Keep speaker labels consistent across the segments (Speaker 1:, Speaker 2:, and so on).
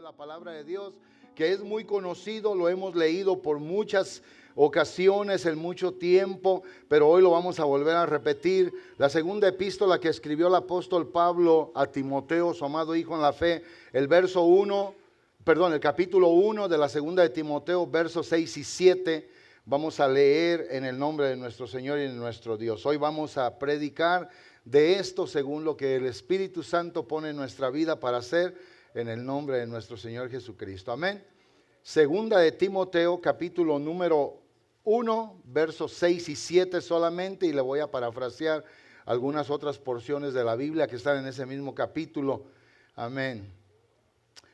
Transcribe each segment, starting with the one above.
Speaker 1: de la palabra de Dios, que es muy conocido, lo hemos leído por muchas ocasiones, en mucho tiempo, pero hoy lo vamos a volver a repetir. La segunda epístola que escribió el apóstol Pablo a Timoteo, su amado hijo en la fe, el capítulo 1 de la segunda de Timoteo, versos 6 y 7, vamos a leer en el nombre de nuestro Señor y de nuestro Dios. Hoy vamos a predicar de esto según lo que el Espíritu Santo pone en nuestra vida para hacer, en el nombre de nuestro Señor Jesucristo. Amén. Segunda de Timoteo, capítulo número 1, versos 6 y 7 solamente, y le voy a parafrasear algunas otras porciones de la Biblia que están en ese mismo capítulo. Amén.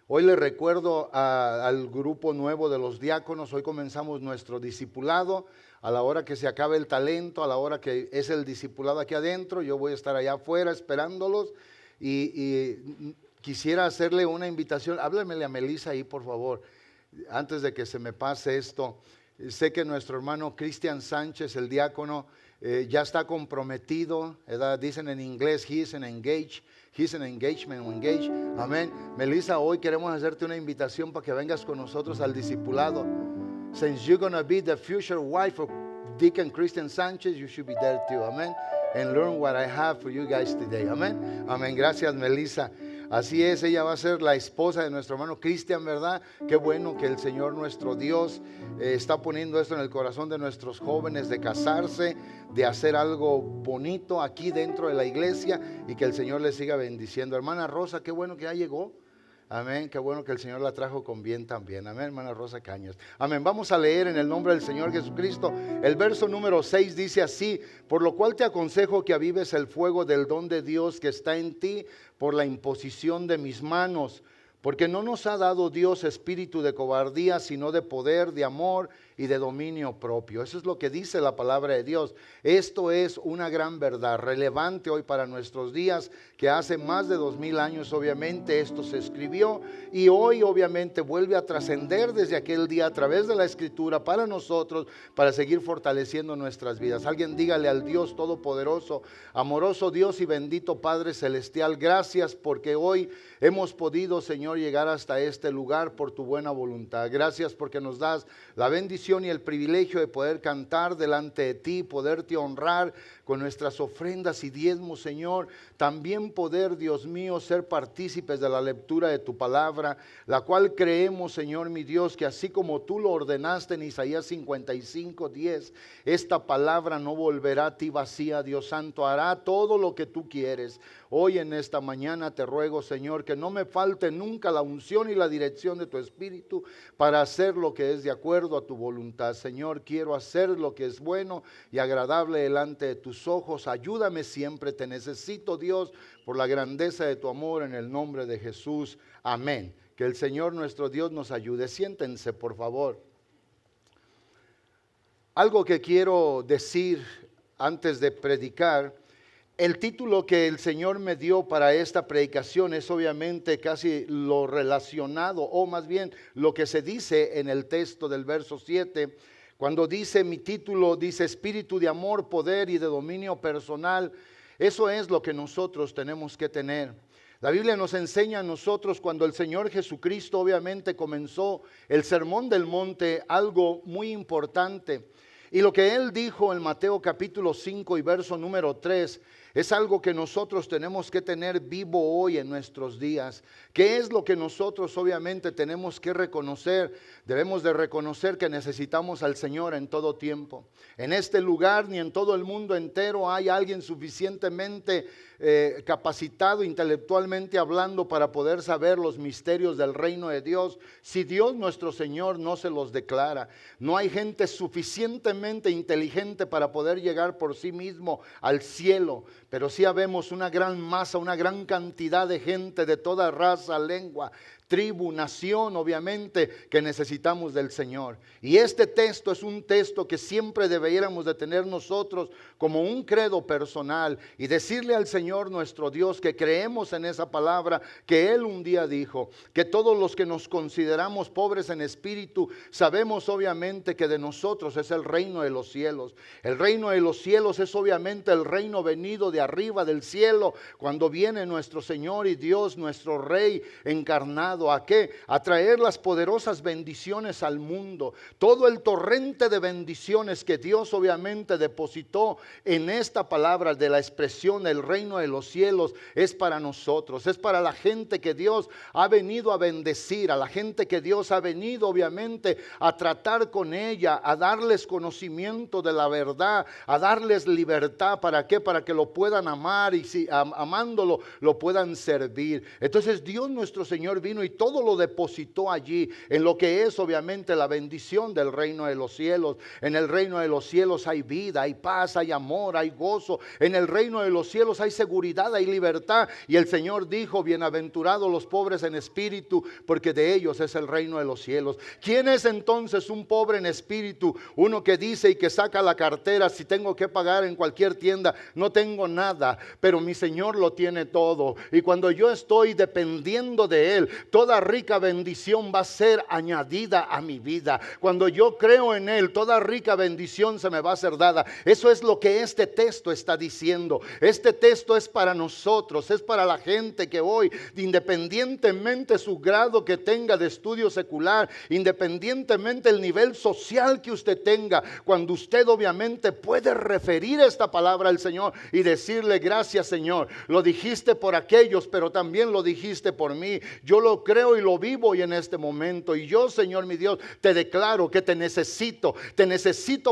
Speaker 1: Hoy le recuerdo al grupo nuevo de los diáconos. Hoy comenzamos nuestro discipulado. A la hora que se acabe el talento, a la hora que es el discipulado aquí adentro, yo voy a estar allá afuera esperándolos. Y quisiera hacerle una invitación. Háblemele a Melissa ahí, por favor, antes de que se me pase esto. Sé que nuestro hermano Cristian Sánchez, el diácono, ya está comprometido, ¿verdad? Dicen en inglés, he's an engagement o engage. Amén. Melissa, hoy queremos hacerte una invitación para que vengas con nosotros al discipulado. Since you're going to be the future wife of Deacon Christian Sanchez, you should be there too. Amén. And learn what I have for you guys today. Amén. Amén. Gracias, Melissa. Así es, ella va a ser la esposa de nuestro hermano Cristian, ¿verdad? Qué bueno que el Señor nuestro Dios está poniendo esto en el corazón de nuestros jóvenes, de casarse, de hacer algo bonito aquí dentro de la iglesia, y que el Señor les siga bendiciendo. Hermana Rosa, qué bueno que ya llegó. Amén, qué bueno que el Señor la trajo con bien también. Amén, hermana Rosa Cañas. Amén, vamos a leer en el nombre del Señor Jesucristo. El verso número 6 dice así: por lo cual te aconsejo que avives el fuego del don de Dios que está en ti por la imposición de mis manos. Porque no nos ha dado Dios espíritu de cobardía, sino de poder, de amor y de dominio propio. Eso es lo que dice la palabra de Dios. Esto es una gran verdad, relevante hoy para nuestros días, que hace más de 2000 años obviamente esto se escribió, y hoy obviamente vuelve a trascender desde aquel día a través de la Escritura para nosotros, para seguir fortaleciendo nuestras vidas. Alguien dígale al Dios Todopoderoso, amoroso Dios y bendito Padre Celestial, gracias porque hoy hemos podido, Señor, llegar hasta este lugar por tu buena voluntad. Gracias porque nos das la bendición y el privilegio de poder cantar delante de ti, poderte honrar con nuestras ofrendas y diezmos, Señor. También poder, Dios mío, ser partícipes de la lectura de tu palabra, la cual creemos, Señor mi Dios, que así como tú lo ordenaste en Isaías 55:10, esta palabra no volverá a ti vacía, Dios Santo, hará todo lo que tú quieres. Hoy en esta mañana te ruego, Señor, que no me falte nunca la unción y la dirección de tu Espíritu para hacer lo que es de acuerdo a tu voluntad. Señor, quiero hacer lo que es bueno y agradable delante de tus ojos. Ayúdame siempre, te necesito, Dios, por la grandeza de tu amor, en el nombre de Jesús. Amén. Que el Señor nuestro Dios nos ayude. Siéntense, por favor. Algo que quiero decir antes de predicar. El título que el Señor me dio para esta predicación es obviamente casi lo relacionado, o más bien lo que se dice en el texto del verso 7, cuando dice mi título, dice espíritu de amor, poder y de dominio personal. Eso es lo que nosotros tenemos que tener. La Biblia nos enseña a nosotros, cuando el Señor Jesucristo obviamente comenzó el sermón del monte, algo muy importante. Y lo que Él dijo en Mateo capítulo 5 y verso número 3 es algo que nosotros tenemos que tener vivo hoy en nuestros días. ¿Qué es lo que nosotros obviamente tenemos que reconocer? Debemos de reconocer que necesitamos al Señor en todo tiempo. En este lugar ni en todo el mundo entero hay alguien suficientemente capacitado intelectualmente hablando para poder saber los misterios del reino de Dios, si Dios nuestro Señor no se los declara. No hay gente suficientemente inteligente para poder llegar por sí mismo al cielo, pero sí habemos una gran masa, una gran cantidad de gente de toda raza, lengua, tribu, nación, obviamente, que necesitamos del Señor. Y este texto es un texto que siempre deberíamos de tener nosotros como un credo personal y decirle al Señor nuestro Dios que creemos en esa palabra que Él un día dijo, que todos los que nos consideramos pobres en espíritu, sabemos obviamente que de nosotros es el reino de los cielos. El reino de los cielos es obviamente el reino venido de arriba del cielo, cuando viene nuestro Señor y Dios, nuestro Rey encarnado. ¿A qué? A traer las poderosas bendiciones al mundo. Todo el torrente de bendiciones que Dios obviamente depositó en esta palabra de la expresión del reino de los cielos es para nosotros, es para la gente que Dios ha venido a bendecir, a la gente que Dios ha venido obviamente a tratar con ella, a darles conocimiento de la verdad, a darles libertad. ¿Para qué? Para que lo puedan amar y si amándolo lo puedan servir. Entonces Dios nuestro Señor vino y todo lo depositó allí en lo que es obviamente la bendición del reino de los cielos. En el reino de los cielos hay vida, hay paz, hay amor, hay gozo. En el reino de los cielos hay seguridad, hay libertad. Y el Señor dijo: bienaventurados los pobres en espíritu, porque de ellos es el reino de los cielos. ¿Quién es entonces un pobre en espíritu? Uno que dice y que saca la cartera: si tengo que pagar en cualquier tienda, no tengo nada, pero mi Señor lo tiene todo. Y cuando yo estoy dependiendo de Él, toda rica bendición va a ser añadida a mi vida. Cuando yo creo en Él, toda rica bendición se me va a ser dada. Eso es lo que este texto está diciendo. Este texto es para nosotros, es para la gente que hoy, independientemente su grado que tenga de estudio secular, independientemente el nivel social que usted tenga, cuando usted obviamente puede referir esta palabra al Señor y decirle: gracias, Señor, lo dijiste por aquellos, pero también lo dijiste por mí. Yo lo creo y lo vivo hoy en este momento. Y yo, Señor mi Dios, te declaro que te necesito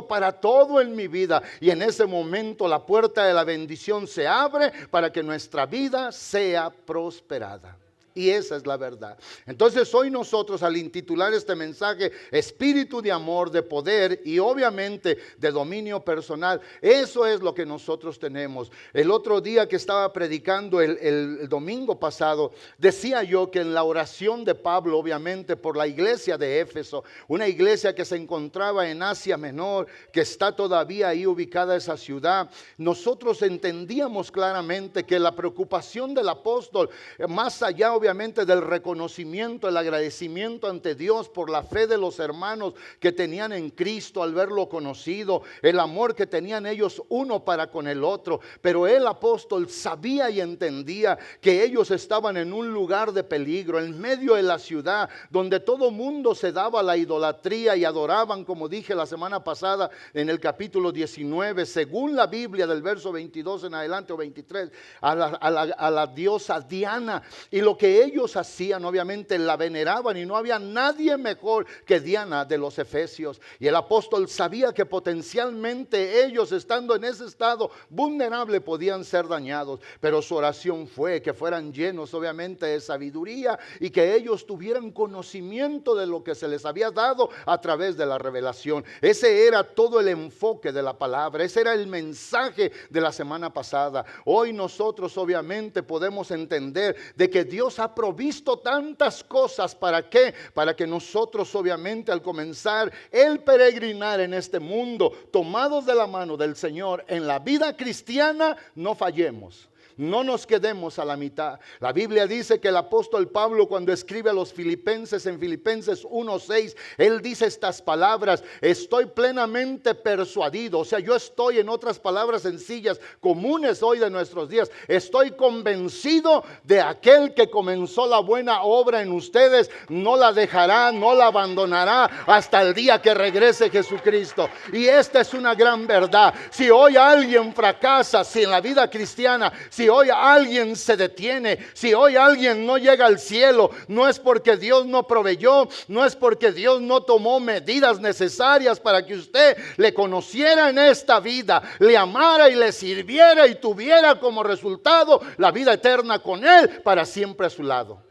Speaker 1: para todo en mi vida. Y en ese momento la puerta de la bendición se abre para que nuestra vida sea prosperada. Y esa es la verdad. Entonces hoy nosotros, al intitular este mensaje espíritu de amor, de poder y obviamente de dominio personal, eso es lo que nosotros tenemos. El otro día que estaba predicando el domingo pasado, decía yo que en la oración de Pablo, obviamente por la iglesia de Éfeso, una iglesia que se encontraba en Asia Menor, que está todavía ahí ubicada esa ciudad, nosotros entendíamos claramente que la preocupación del apóstol, más allá obviamente del reconocimiento, el agradecimiento ante Dios por la fe de los hermanos que tenían en Cristo al verlo conocido, el amor que tenían ellos uno para con el otro, pero el apóstol sabía y entendía que ellos estaban en un lugar de peligro, en medio de la ciudad, donde todo mundo se daba a la idolatría y adoraban, como dije la semana pasada en el capítulo 19, según la Biblia del verso 22 en adelante o 23, a la diosa Diana. Y lo que ellos hacían, obviamente la veneraban, y no había nadie mejor que Diana de los Efesios. Y el apóstol sabía que potencialmente ellos, estando en ese estado vulnerable, podían ser dañados, pero su oración fue que fueran llenos obviamente de sabiduría y que ellos tuvieran conocimiento de lo que se les había dado a través de la revelación. Ese era todo el enfoque de la palabra, ese era el mensaje de la semana pasada. Hoy nosotros obviamente podemos entender de que Dios ha provisto tantas cosas. ¿Para qué? Para que nosotros obviamente al comenzar el peregrinar en este mundo, tomados de la mano del Señor en la vida cristiana, no fallemos. No nos quedemos a la mitad. La Biblia dice que el apóstol Pablo, cuando escribe a los filipenses en Filipenses 1:6, él dice estas palabras: estoy plenamente persuadido. O sea, yo estoy, en otras palabras sencillas, comunes hoy de nuestros días, estoy convencido de aquel que comenzó la buena obra en ustedes, no la dejará, no la abandonará hasta el día que regrese Jesucristo. Y esta es una gran verdad. Si hoy alguien fracasa, si en la vida cristiana, si hoy alguien se detiene, si hoy alguien no llega al cielo, no es porque Dios no proveyó, no es porque Dios no tomó medidas necesarias para que usted le conociera en esta vida, le amara y le sirviera y tuviera como resultado la vida eterna con Él para siempre a su lado.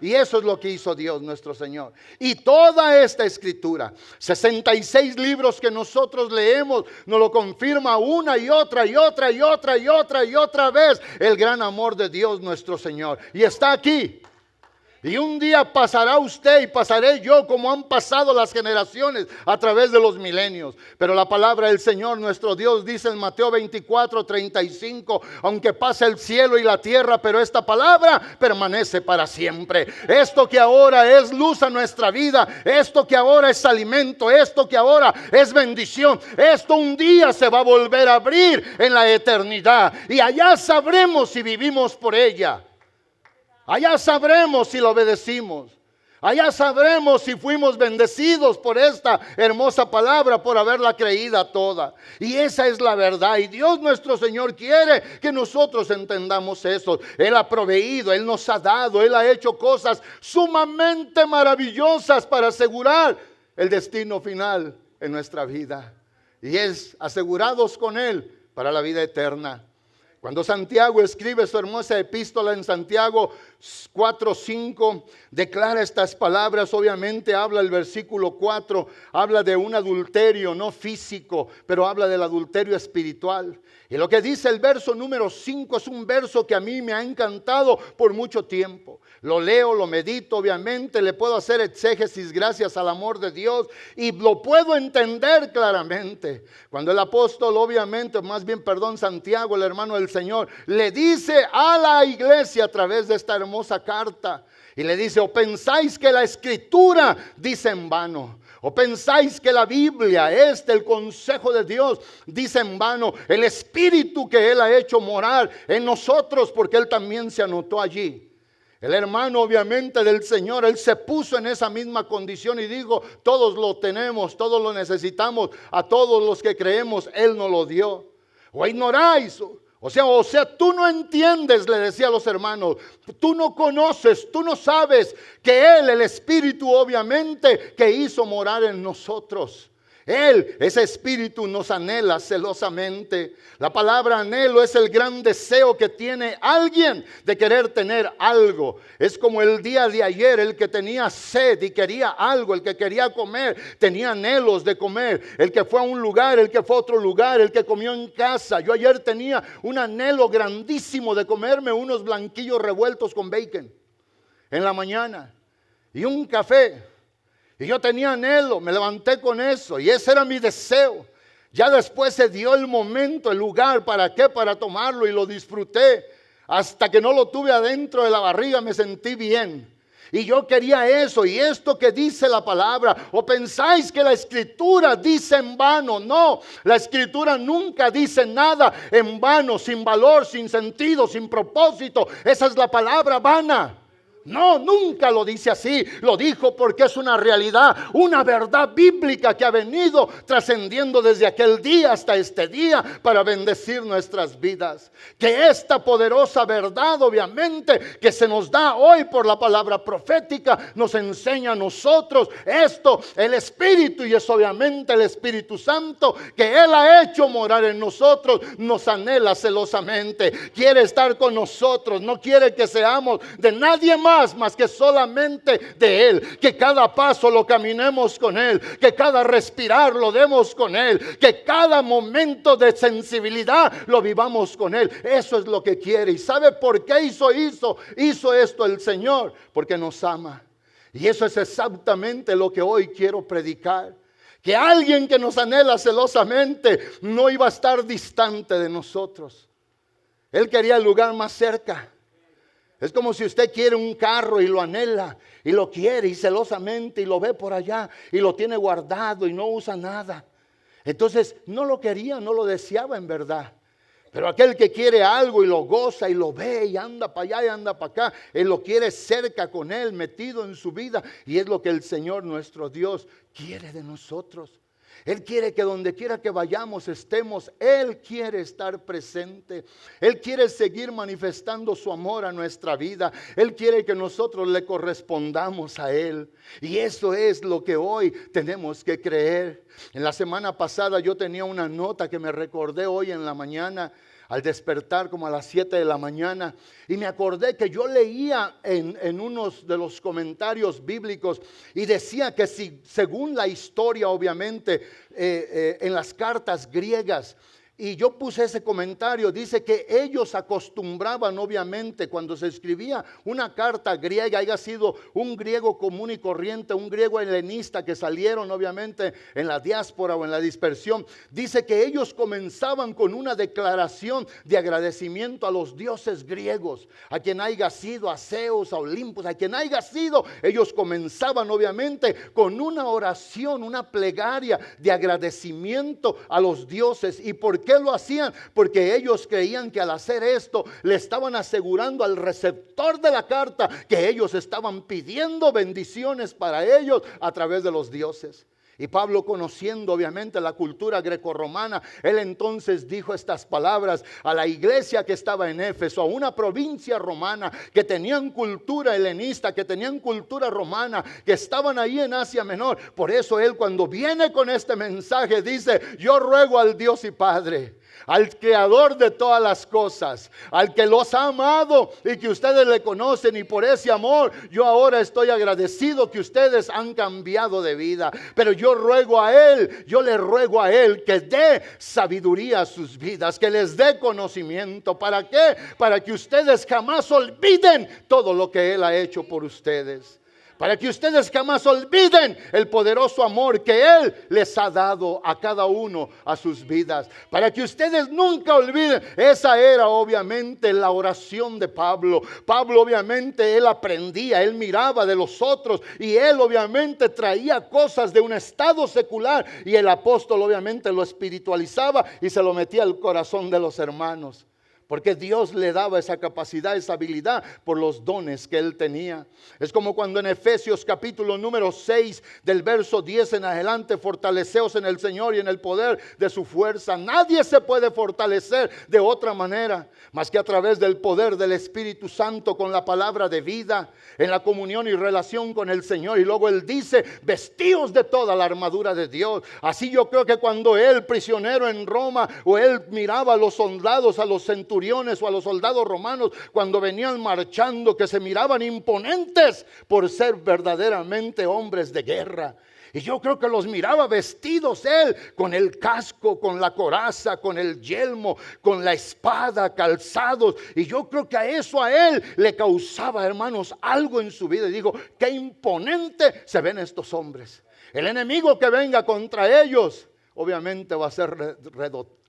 Speaker 1: Y eso es lo que hizo Dios nuestro Señor. Y toda esta escritura, 66 libros que nosotros leemos, nos lo confirma una y otra y otra y otra y otra y otra vez el gran amor de Dios nuestro Señor. Y está aquí. Y un día pasará usted y pasaré yo como han pasado las generaciones a través de los milenios. Pero la palabra del Señor nuestro Dios dice en Mateo 24:35, aunque pase el cielo y la tierra, pero esta palabra permanece para siempre. Esto que ahora es luz a nuestra vida, esto que ahora es alimento, esto que ahora es bendición, esto un día se va a volver a abrir en la eternidad. Y allá sabremos si vivimos por ella. Allá sabremos si lo obedecimos. Allá sabremos si fuimos bendecidos por esta hermosa palabra, por haberla creída toda. Y esa es la verdad. Y Dios nuestro Señor quiere que nosotros entendamos eso. Él ha proveído, Él nos ha dado, Él ha hecho cosas sumamente maravillosas para asegurar el destino final en nuestra vida. Y es asegurados con Él para la vida eterna. Cuando Santiago escribe su hermosa epístola en Santiago 4:5, declara estas palabras. Obviamente habla el versículo 4, habla de un adulterio no físico, pero habla del adulterio espiritual. Y lo que dice el verso número 5 es un verso que a mí me ha encantado por mucho tiempo. Lo leo, lo medito, obviamente, le puedo hacer exégesis gracias al amor de Dios y lo puedo entender claramente. Cuando el apóstol, obviamente, Santiago, el hermano del Señor, le dice a la iglesia a través de esta hermosa carta, y le dice: o pensáis que la escritura dice en vano, o pensáis que la Biblia, el consejo de Dios, dice en vano, el Espíritu que Él ha hecho morar en nosotros, porque Él también se anotó allí. El hermano obviamente del Señor, él se puso en esa misma condición y dijo: todos lo tenemos, todos lo necesitamos, a todos los que creemos Él nos lo dio. O ignoráis, o sea, tú no entiendes, le decía a los hermanos, tú no conoces, tú no sabes que Él, el Espíritu obviamente, que hizo morar en nosotros. Él, ese Espíritu, nos anhela celosamente. La palabra anhelo es el gran deseo que tiene alguien de querer tener algo. Es como el día de ayer, el que tenía sed y quería algo, el que quería comer, tenía anhelos de comer. El que fue a un lugar, el que fue a otro lugar, el que comió en casa. Yo ayer tenía un anhelo grandísimo de comerme unos blanquillos revueltos con bacon en la mañana y un café. Y yo tenía anhelo, me levanté con eso y ese era mi deseo. Ya después se dio el momento, el lugar, ¿para qué? Para tomarlo, y lo disfruté. Hasta que no lo tuve adentro de la barriga me sentí bien. Y yo quería eso, y esto que dice la palabra. ¿O pensáis que la escritura dice en vano? No, la escritura nunca dice nada en vano, sin valor, sin sentido, sin propósito. Esa es la palabra vana. No, nunca lo dice así. Lo dijo porque es una realidad, una verdad bíblica que ha venido trascendiendo desde aquel día hasta este día para bendecir nuestras vidas. Que esta poderosa verdad, obviamente, que se nos da hoy por la palabra profética, nos enseña a nosotros esto, el Espíritu, y es obviamente el Espíritu Santo que Él ha hecho morar en nosotros, nos anhela celosamente, quiere estar con nosotros, no quiere que seamos de nadie más que solamente de Él. Que cada paso lo caminemos con Él, que cada respirar lo demos con Él, que cada momento de sensibilidad lo vivamos con Él. Eso es lo que quiere. ¿Y sabe por qué hizo esto el Señor? Porque nos ama. Y eso es exactamente lo que hoy quiero predicar. Que alguien que nos anhela celosamente no iba a estar distante de nosotros. Él quería el lugar más cerca. Es como si usted quiere un carro y lo anhela y lo quiere y celosamente y lo ve por allá y lo tiene guardado y no usa nada. Entonces no lo quería, no lo deseaba en verdad. Pero aquel que quiere algo y lo goza y lo ve y anda para allá y anda para acá, Él lo quiere cerca con Él, metido en su vida. Y es lo que el Señor nuestro Dios quiere de nosotros. Él quiere que donde quiera que vayamos estemos. Él quiere estar presente. Él quiere seguir manifestando su amor a nuestra vida. Él quiere que nosotros le correspondamos a Él. Y eso es lo que hoy tenemos que creer. En la semana pasada yo tenía una nota que me recordé hoy en la mañana, al despertar como a las 7 de la mañana, y me acordé que yo leía en unos de los comentarios bíblicos y decía que si, según la historia obviamente, en las cartas griegas, Y yo puse ese comentario, dice que ellos acostumbraban obviamente cuando se escribía una carta griega, haya sido un griego común y corriente, un griego helenista que salieron obviamente en la diáspora o en la dispersión, dice que ellos comenzaban con una declaración de agradecimiento a los dioses griegos, a quien haya sido, a Zeus, a Olimpos, a quien haya sido. Ellos comenzaban obviamente con una oración, una plegaria de agradecimiento a los dioses. ¿Y por qué lo hacían? Porque ellos creían que al hacer esto le estaban asegurando al receptor de la carta que ellos estaban pidiendo bendiciones para ellos a través de los dioses. Y Pablo, conociendo obviamente la cultura grecorromana, él entonces dijo estas palabras a la iglesia que estaba en Éfeso, a una provincia romana que tenían cultura helenista, que tenían cultura romana, que estaban ahí en Asia Menor. Por eso él, cuando viene con este mensaje, dice: yo ruego al Dios y Padre, al creador de todas las cosas, al que los ha amado y que ustedes le conocen, y por ese amor yo ahora estoy agradecido que ustedes han cambiado de vida. Pero yo ruego a Él, yo le ruego a Él que dé sabiduría a sus vidas, que les dé conocimiento. ¿Para qué? Para que ustedes jamás olviden todo lo que Él ha hecho por ustedes. Para que ustedes jamás olviden el poderoso amor que Él les ha dado a cada uno a sus vidas. Para que ustedes nunca olviden. Esa era obviamente la oración de Pablo. Pablo obviamente él aprendía, él miraba de los otros y él obviamente traía cosas de un estado secular. Y el apóstol obviamente lo espiritualizaba y se lo metía al corazón de los hermanos. Porque Dios le daba esa capacidad, esa habilidad por los dones que él tenía. Es como cuando en Efesios capítulo número 6 del verso 10 en adelante: fortaleceos en el Señor y en el poder de su fuerza. Nadie se puede fortalecer de otra manera más que a través del poder del Espíritu Santo, con la palabra de vida, en la comunión y relación con el Señor. Y luego él dice: vestíos de toda la armadura de Dios. Así yo creo que cuando él, prisionero en Roma, o él miraba a los soldados, a los centuriones o a los soldados romanos cuando venían marchando, que se miraban imponentes por ser verdaderamente hombres de guerra. Y yo creo que los miraba vestidos él con el casco, con la coraza, con el yelmo, con la espada, calzados. Y yo creo que a eso a él le causaba, hermanos, algo en su vida. Y digo: qué imponente se ven estos hombres. El enemigo que venga contra ellos obviamente va a ser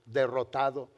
Speaker 1: derrotado.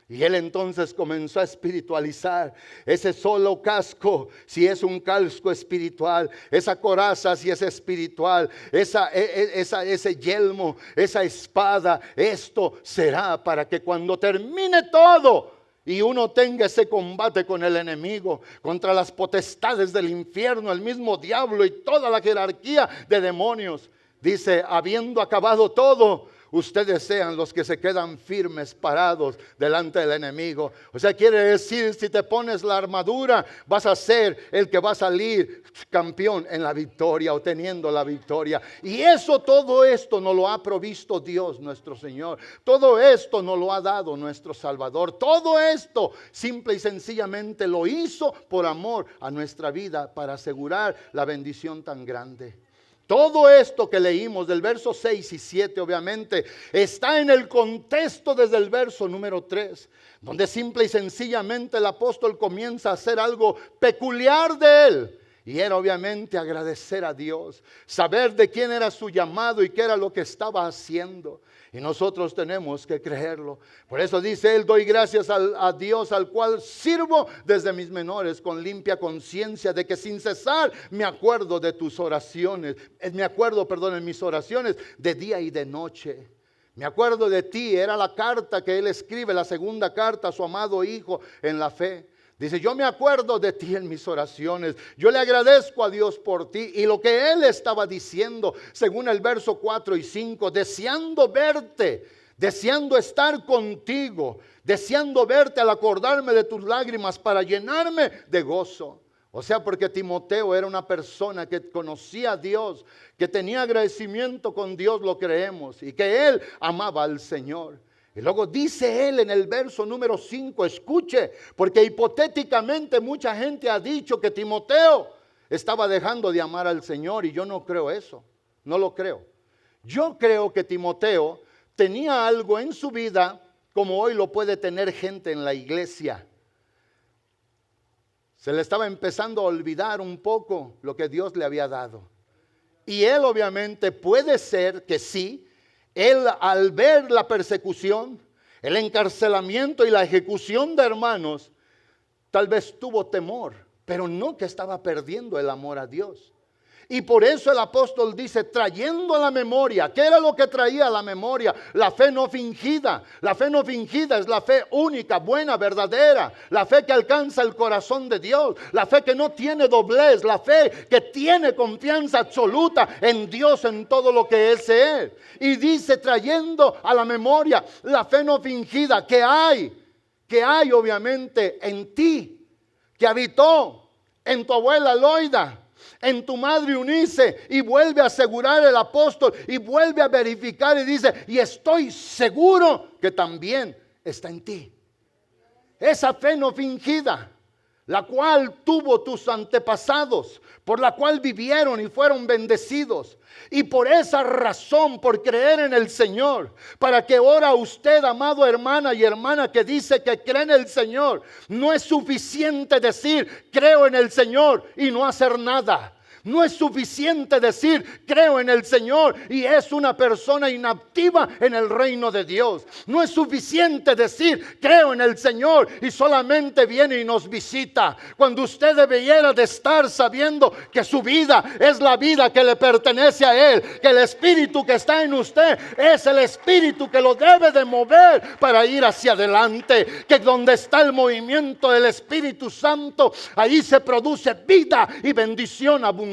Speaker 1: Y él entonces comenzó a espiritualizar ese solo casco, si es un casco espiritual; esa coraza, si es espiritual; ese yelmo, esa espada. Esto será para que cuando termine todo y uno tenga ese combate con el enemigo, contra las potestades del infierno, el mismo diablo y toda la jerarquía de demonios, dice: habiendo acabado todo, ustedes sean los que se quedan firmes, parados delante del enemigo. O sea, quiere decir, si te pones la armadura, vas a ser el que va a salir campeón en la victoria, o teniendo la victoria. Y eso, todo esto nos lo ha provisto Dios nuestro Señor. Todo esto nos lo ha dado nuestro Salvador. Todo esto simple y sencillamente lo hizo por amor a nuestra vida, para asegurar la bendición tan grande. Todo esto que leímos del verso 6 y 7 obviamente está en el contexto desde el verso número 3, donde simple y sencillamente el apóstol comienza a hacer algo peculiar de él. Y era obviamente agradecer a Dios, saber de quién era su llamado y qué era lo que estaba haciendo. Y nosotros tenemos que creerlo. Por eso dice él: doy gracias a Dios, al cual sirvo desde mis menores con limpia conciencia, de que sin cesar me acuerdo de tus oraciones. Me acuerdo, en mis oraciones de día y de noche. Me acuerdo de ti. Era la carta que él escribe, la segunda carta a su amado hijo en la fe. Dice: yo me acuerdo de ti en mis oraciones. Yo le agradezco a Dios por ti. Y lo que él estaba diciendo, según el verso 4 y 5, deseando verte, deseando estar contigo, deseando verte al acordarme de tus lágrimas para llenarme de gozo. O sea, porque Timoteo era una persona que conocía a Dios, que tenía agradecimiento con Dios, lo creemos, y que él amaba al Señor. Y luego dice él en el verso número 5, escuche, porque hipotéticamente mucha gente ha dicho que Timoteo estaba dejando de amar al Señor, y yo no creo eso, no lo creo. Yo creo que Timoteo tenía algo en su vida como hoy lo puede tener gente en la iglesia. Se le estaba empezando a olvidar un poco lo que Dios le había dado. Y él obviamente puede ser que sí, él al ver la persecución, el encarcelamiento y la ejecución de hermanos, tal vez tuvo temor, pero no que estaba perdiendo el amor a Dios. Y por eso el apóstol dice, trayendo a la memoria. ¿Qué era lo que traía a la memoria? La fe no fingida. La fe no fingida es la fe única, buena, verdadera. La fe que alcanza el corazón de Dios. La fe que no tiene doblez. La fe que tiene confianza absoluta en Dios, en todo lo que es Él. Y dice, trayendo a la memoria la fe no fingida que hay obviamente en ti, que habitó en tu abuela Loida, en tu madre Eunice, y vuelve a asegurar el apóstol y vuelve a verificar y dice, y estoy seguro que también está en ti. Esa fe no fingida, la cual tuvo tus antepasados, por la cual vivieron y fueron bendecidos. Y por esa razón, por creer en el Señor, para que ahora usted, amado hermana y hermana que dice que cree en el Señor, no es suficiente decir creo en el Señor y no hacer nada. No es suficiente decir creo en el Señor y es una persona inactiva en el reino de Dios. No es suficiente decir creo en el Señor y solamente viene y nos visita. Cuando usted debiera de estar sabiendo que su vida es la vida que le pertenece a Él, que el espíritu que está en usted es el espíritu que lo debe de mover para ir hacia adelante. Que donde está el movimiento del Espíritu Santo, ahí se produce vida y bendición abundante.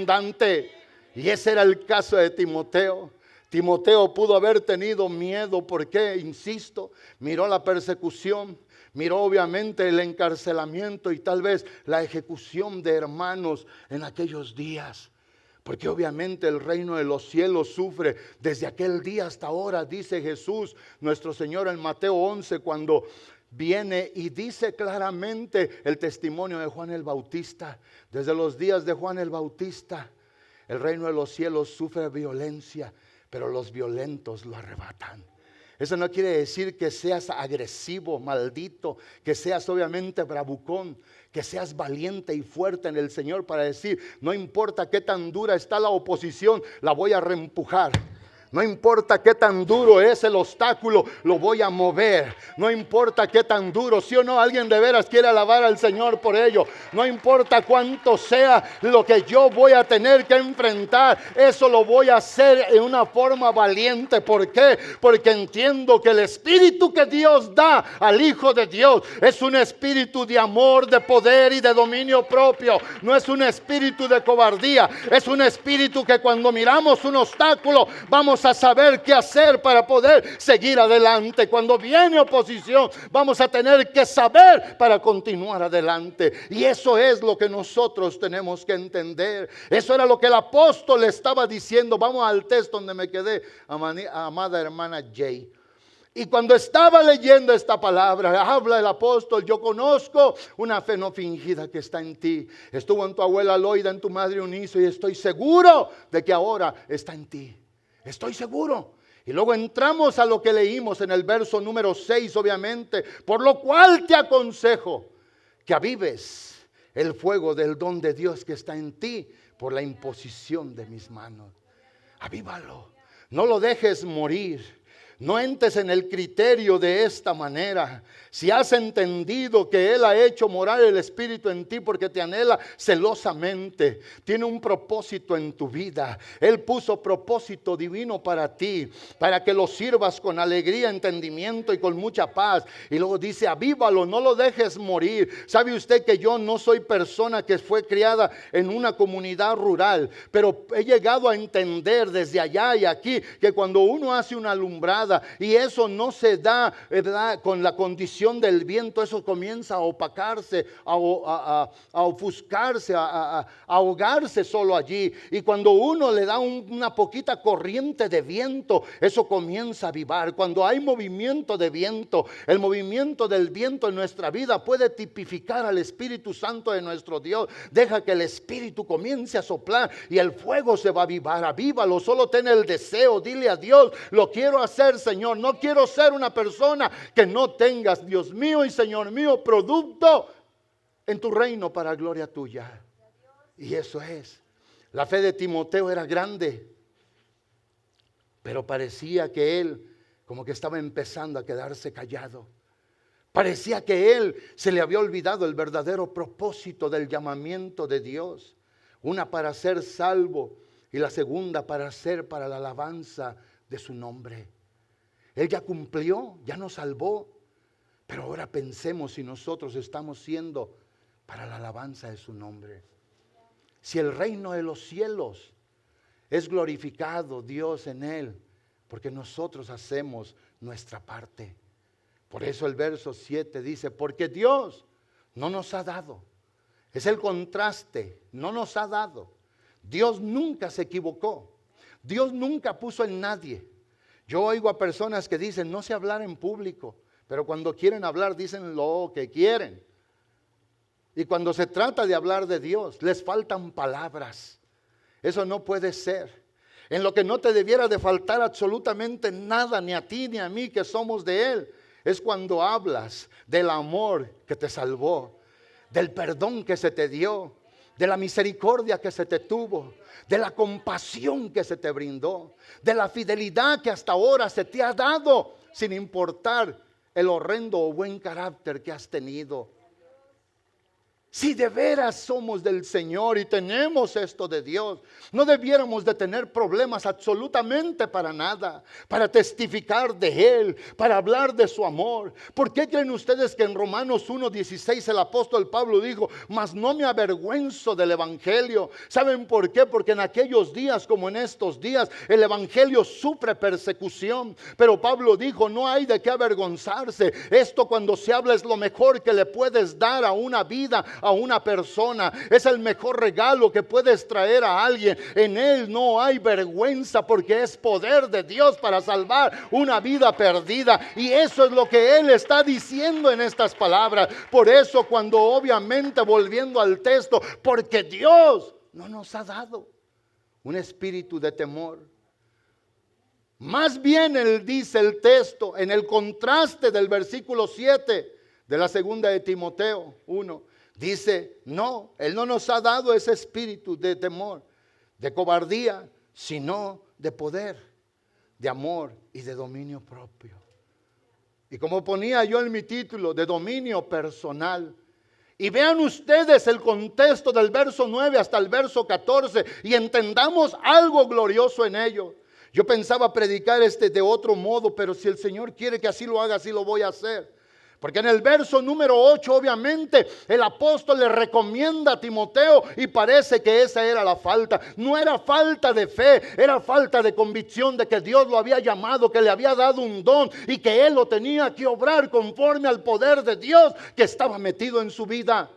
Speaker 1: Y ese era el caso de Timoteo. Timoteo pudo haber tenido miedo porque, insisto, miró la persecución, miró obviamente el encarcelamiento y tal vez la ejecución de hermanos en aquellos días. Porque obviamente el reino de los cielos sufre desde aquel día hasta ahora, dice Jesús, nuestro Señor en Mateo 11, cuando viene y dice claramente el testimonio de Juan el Bautista. Desde los días de Juan el Bautista, el reino de los cielos sufre violencia, pero los violentos lo arrebatan. Eso no quiere decir que seas agresivo, maldito, que seas obviamente bravucón, que seas valiente y fuerte en el Señor para decir, no importa qué tan dura está la oposición, la voy a reempujar. No importa qué tan duro es el obstáculo, lo voy a mover. No importa qué tan duro, sí o no, alguien de veras quiere alabar al Señor por ello. No importa cuánto sea lo que yo voy a tener que enfrentar, eso lo voy a hacer en una forma valiente. ¿Por qué? Porque entiendo que el espíritu que Dios da al Hijo de Dios es un espíritu de amor, de poder y de dominio propio. No es un espíritu de cobardía, es un espíritu que cuando miramos un obstáculo vamos a saber qué hacer para poder seguir adelante. Cuando viene oposición, vamos a tener que saber para continuar adelante. Y eso es lo que nosotros tenemos que entender. Eso era lo que el apóstol estaba diciendo. Vamos al texto donde me quedé, amada hermana Jay. Y cuando estaba leyendo esta palabra, habla el apóstol, yo conozco una fe no fingida que está en ti. Estuvo en tu abuela Loida, en tu madre Eunice, y estoy seguro de que ahora está en ti. Estoy seguro. Y luego entramos a lo que leímos en el verso número 6, obviamente. Por lo cual te aconsejo que avives el fuego del don de Dios que está en ti por la imposición de mis manos. Avívalo. No lo dejes morir. No entres en el criterio de esta manera. Si has entendido que Él ha hecho morar el Espíritu en ti porque te anhela celosamente, tiene un propósito en tu vida. Él puso propósito divino para ti, para que lo sirvas con alegría, entendimiento y con mucha paz. Y luego dice, avívalo, no lo dejes morir. ¿Sabe usted que yo no soy persona que fue criada en una comunidad rural? Pero he llegado a entender desde allá y aquí que cuando uno hace una alumbrada, y eso no se da, ¿verdad?, con la condición del viento, eso comienza a opacarse, a ofuscarse, a ahogarse solo allí. Y cuando uno le da una poquita corriente de viento, eso comienza a avivar. Cuando hay movimiento de viento, el movimiento del viento en nuestra vida puede tipificar al Espíritu Santo de nuestro Dios. Deja que el Espíritu comience a soplar y el fuego se va a avivar. Avívalo, solo ten el deseo, dile a Dios, lo quiero hacer hacer, Señor. No quiero ser una persona que no tengas, Dios mío y Señor mío, producto en tu reino para gloria tuya. Y eso es. La fe de Timoteo era grande, pero parecía que él como que estaba empezando a quedarse callado. Parecía que él se le había olvidado el verdadero propósito del llamamiento de Dios. Una para ser salvo y la segunda para ser para la alabanza de su nombre. Él ya cumplió, ya nos salvó. Pero ahora pensemos si nosotros estamos siendo para la alabanza de su nombre. Si el reino de los cielos es glorificado Dios en él, porque nosotros hacemos nuestra parte. Por eso el verso 7 dice, porque Dios no nos ha dado. Es el contraste, no nos ha dado. Dios nunca se equivocó. Dios nunca puso en nadie. Yo oigo a personas que dicen, no sé hablar en público, pero cuando quieren hablar dicen lo que quieren. Y cuando se trata de hablar de Dios, les faltan palabras. Eso no puede ser. En lo que no te debiera de faltar absolutamente nada, ni a ti ni a mí que somos de Él, es cuando hablas del amor que te salvó, del perdón que se te dio, de la misericordia que se te tuvo, de la compasión que se te brindó, de la fidelidad que hasta ahora se te ha dado, sin importar el horrendo o buen carácter que has tenido. Si de veras somos del Señor y tenemos esto de Dios, no debiéramos de tener problemas absolutamente para nada, para testificar de Él, para hablar de su amor. ¿Por qué creen ustedes que en Romanos 1:16 el apóstol Pablo dijo, mas no me avergüenzo del evangelio? ¿Saben por qué? Porque en aquellos días como en estos días el evangelio sufre persecución. Pero Pablo dijo, no hay de qué avergonzarse. Esto cuando se habla es lo mejor que le puedes dar a una vida, a una persona. Es el mejor regalo que puedes traer a alguien. En él no hay vergüenza porque es poder de Dios para salvar una vida perdida. Y eso es lo que él está diciendo en estas palabras. Por eso cuando obviamente volviendo al texto, porque Dios no nos ha dado un espíritu de temor. Más bien él dice el texto en el contraste del versículo 7 de la segunda de Timoteo 1. Dice, no, Él no nos ha dado ese espíritu de temor, de cobardía, sino de poder, de amor y de dominio propio. Y como ponía yo en mi título, de dominio personal. Y vean ustedes el contexto del verso 9 hasta el verso 14 y entendamos algo glorioso en ello. Yo pensaba predicar de otro modo, pero si el Señor quiere que así lo haga, así lo voy a hacer. Porque en el verso número 8 obviamente el apóstol le recomienda a Timoteo y parece que esa era la falta. No era falta de fe, era falta de convicción de que Dios lo había llamado, que le había dado un don y que él lo tenía que obrar conforme al poder de Dios que estaba metido en su vida.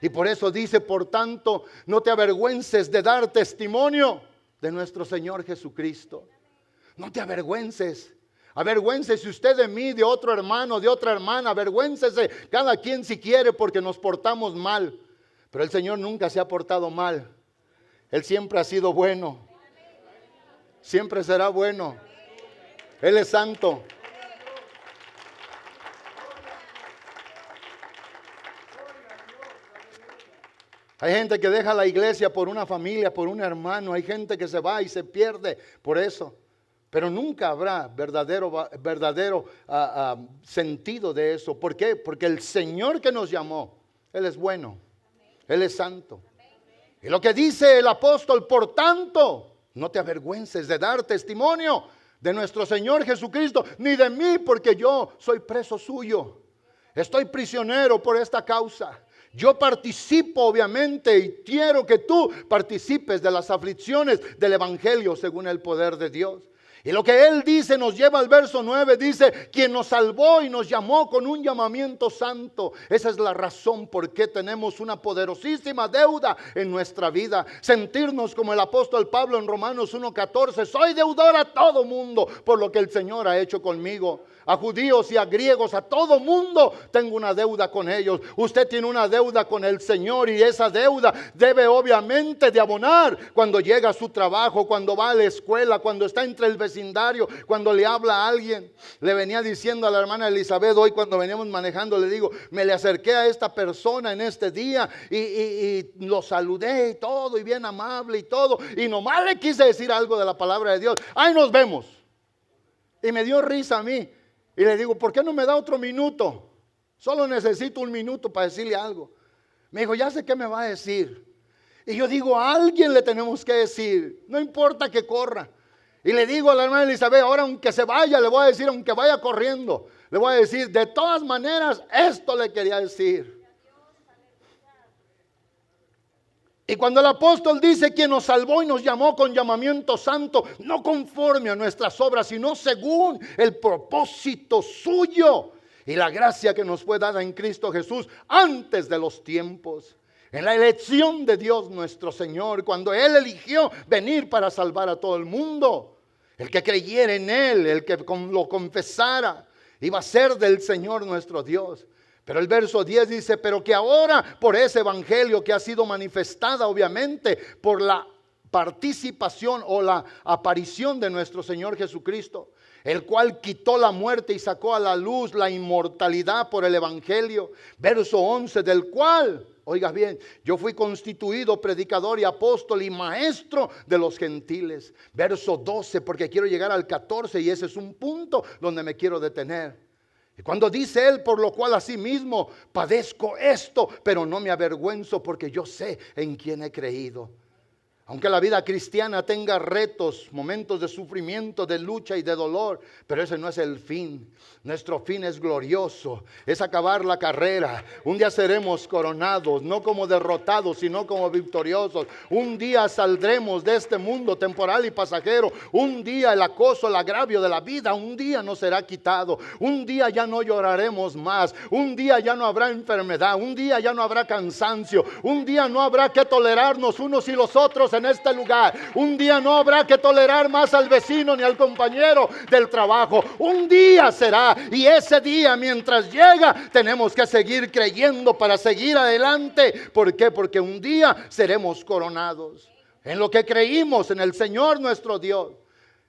Speaker 1: Y por eso dice, por tanto, no te avergüences de dar testimonio de nuestro Señor Jesucristo. No te avergüences. Avergüéncese usted de mí, de otro hermano, de otra hermana. Avergüéncese cada quien si quiere porque nos portamos mal. Pero el Señor nunca se ha portado mal. Él siempre ha sido bueno. Siempre será bueno. Él es santo. Hay gente que deja la iglesia por una familia, por un hermano. Hay gente que se va y se pierde por eso. Pero nunca habrá verdadero sentido de eso. ¿Por qué? Porque el Señor que nos llamó, Él es bueno. Él es santo. Y lo que dice el apóstol, por tanto, no te avergüences de dar testimonio de nuestro Señor Jesucristo, ni de mí, porque yo soy preso suyo. Estoy prisionero por esta causa. Yo participo obviamente y quiero que tú participes de las aflicciones del evangelio según el poder de Dios. Y lo que él dice nos lleva al verso 9, dice, quien nos salvó y nos llamó con un llamamiento santo. Esa es la razón por qué tenemos una poderosísima deuda en nuestra vida. Sentirnos como el apóstol Pablo en Romanos 1:14, soy deudor a todo mundo por lo que el Señor ha hecho conmigo. A judíos y a griegos, a todo mundo tengo una deuda con ellos. Usted tiene una deuda con el Señor y esa deuda debe obviamente de abonar cuando llega a su trabajo, cuando va a la escuela, cuando está entre el vecino vecindario, cuando le habla a alguien. Le venía diciendo a la hermana Elizabeth hoy cuando veníamos manejando, le digo, me le acerqué a esta persona en este día y lo saludé y todo, y bien amable y todo, y nomás le quise decir algo de la palabra de Dios. ¡Ay, nos vemos! Y me dio risa a mí. Y le digo, ¿por qué no me da otro minuto? Solo necesito un minuto para decirle algo. Me dijo, ya sé qué me va a decir. Y yo digo, a alguien le tenemos que decir, no importa que corra. Y le digo a la hermana Elizabeth, ahora aunque se vaya, le voy a decir, aunque vaya corriendo, le voy a decir, de todas maneras, esto le quería decir. Y cuando el apóstol dice, quien nos salvó y nos llamó con llamamiento santo, no conforme a nuestras obras, sino según el propósito suyo y la gracia que nos fue dada en Cristo Jesús antes de los tiempos. En la elección de Dios nuestro Señor, cuando Él eligió venir para salvar a todo el mundo, el que creyera en Él, el que lo confesara, iba a ser del Señor nuestro Dios. Pero el verso 10 dice, pero que ahora por ese evangelio que ha sido manifestada obviamente por la participación o la aparición de nuestro Señor Jesucristo, el cual quitó la muerte y sacó a la luz la inmortalidad por el evangelio. Verso 11, del cual, oiga bien, yo fui constituido predicador y apóstol y maestro de los gentiles. Verso 12, porque quiero llegar al 14 y ese es un punto donde me quiero detener. Y cuando dice él, por lo cual asimismo padezco esto, pero no me avergüenzo porque yo sé en quién he creído. Aunque la vida cristiana tenga retos, momentos de sufrimiento, de lucha y de dolor, pero ese no es el fin. Nuestro fin es glorioso, es acabar la carrera. Un día seremos coronados, no como derrotados, sino como victoriosos. Un día saldremos de este mundo temporal y pasajero. Un día el acoso, el agravio de la vida, un día nos será quitado. Un día ya no lloraremos más. Un día ya no habrá enfermedad. Un día ya no habrá cansancio. Un día no habrá que tolerarnos unos y los otros en este lugar. Un día no habrá que tolerar más al vecino ni al compañero del trabajo. Un día será, y ese día mientras llega tenemos que seguir creyendo para seguir adelante. ¿Por qué? Porque un día seremos coronados en lo que creímos en el Señor nuestro Dios.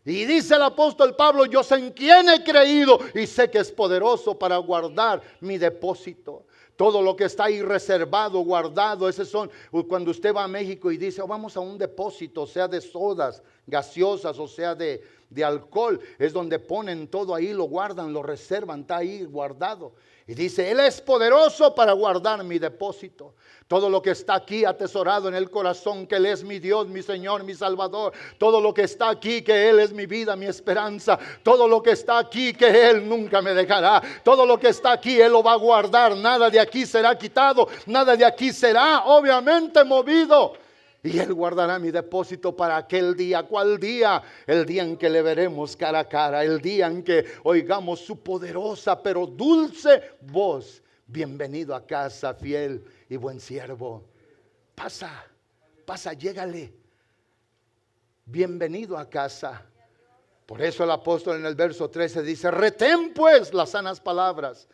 Speaker 1: Y dice el apóstol Pablo, yo sé en quién he creído y sé que es poderoso para guardar mi depósito. Todo lo que está ahí reservado, guardado, esos son cuando usted va a México y dice, vamos a un depósito, sea de sodas, gaseosas, o sea de alcohol, es donde ponen todo ahí, lo guardan, lo reservan, está ahí guardado. Y dice, Él es poderoso para guardar mi depósito. Todo lo que está aquí atesorado en el corazón, que Él es mi Dios, mi Señor, mi Salvador. Todo lo que está aquí, que Él es mi vida, mi esperanza. Todo lo que está aquí, que Él nunca me dejará. Todo lo que está aquí, Él lo va a guardar. Nada de aquí será quitado, nada de aquí será obviamente movido. Y Él guardará mi depósito para aquel día. ¿Cuál día? El día en que le veremos cara a cara. El día en que oigamos su poderosa pero dulce voz. Bienvenido a casa, fiel y buen siervo. Pasa, llégale. Bienvenido a casa. Por eso el apóstol en el verso 13 dice, retén pues las sanas palabras.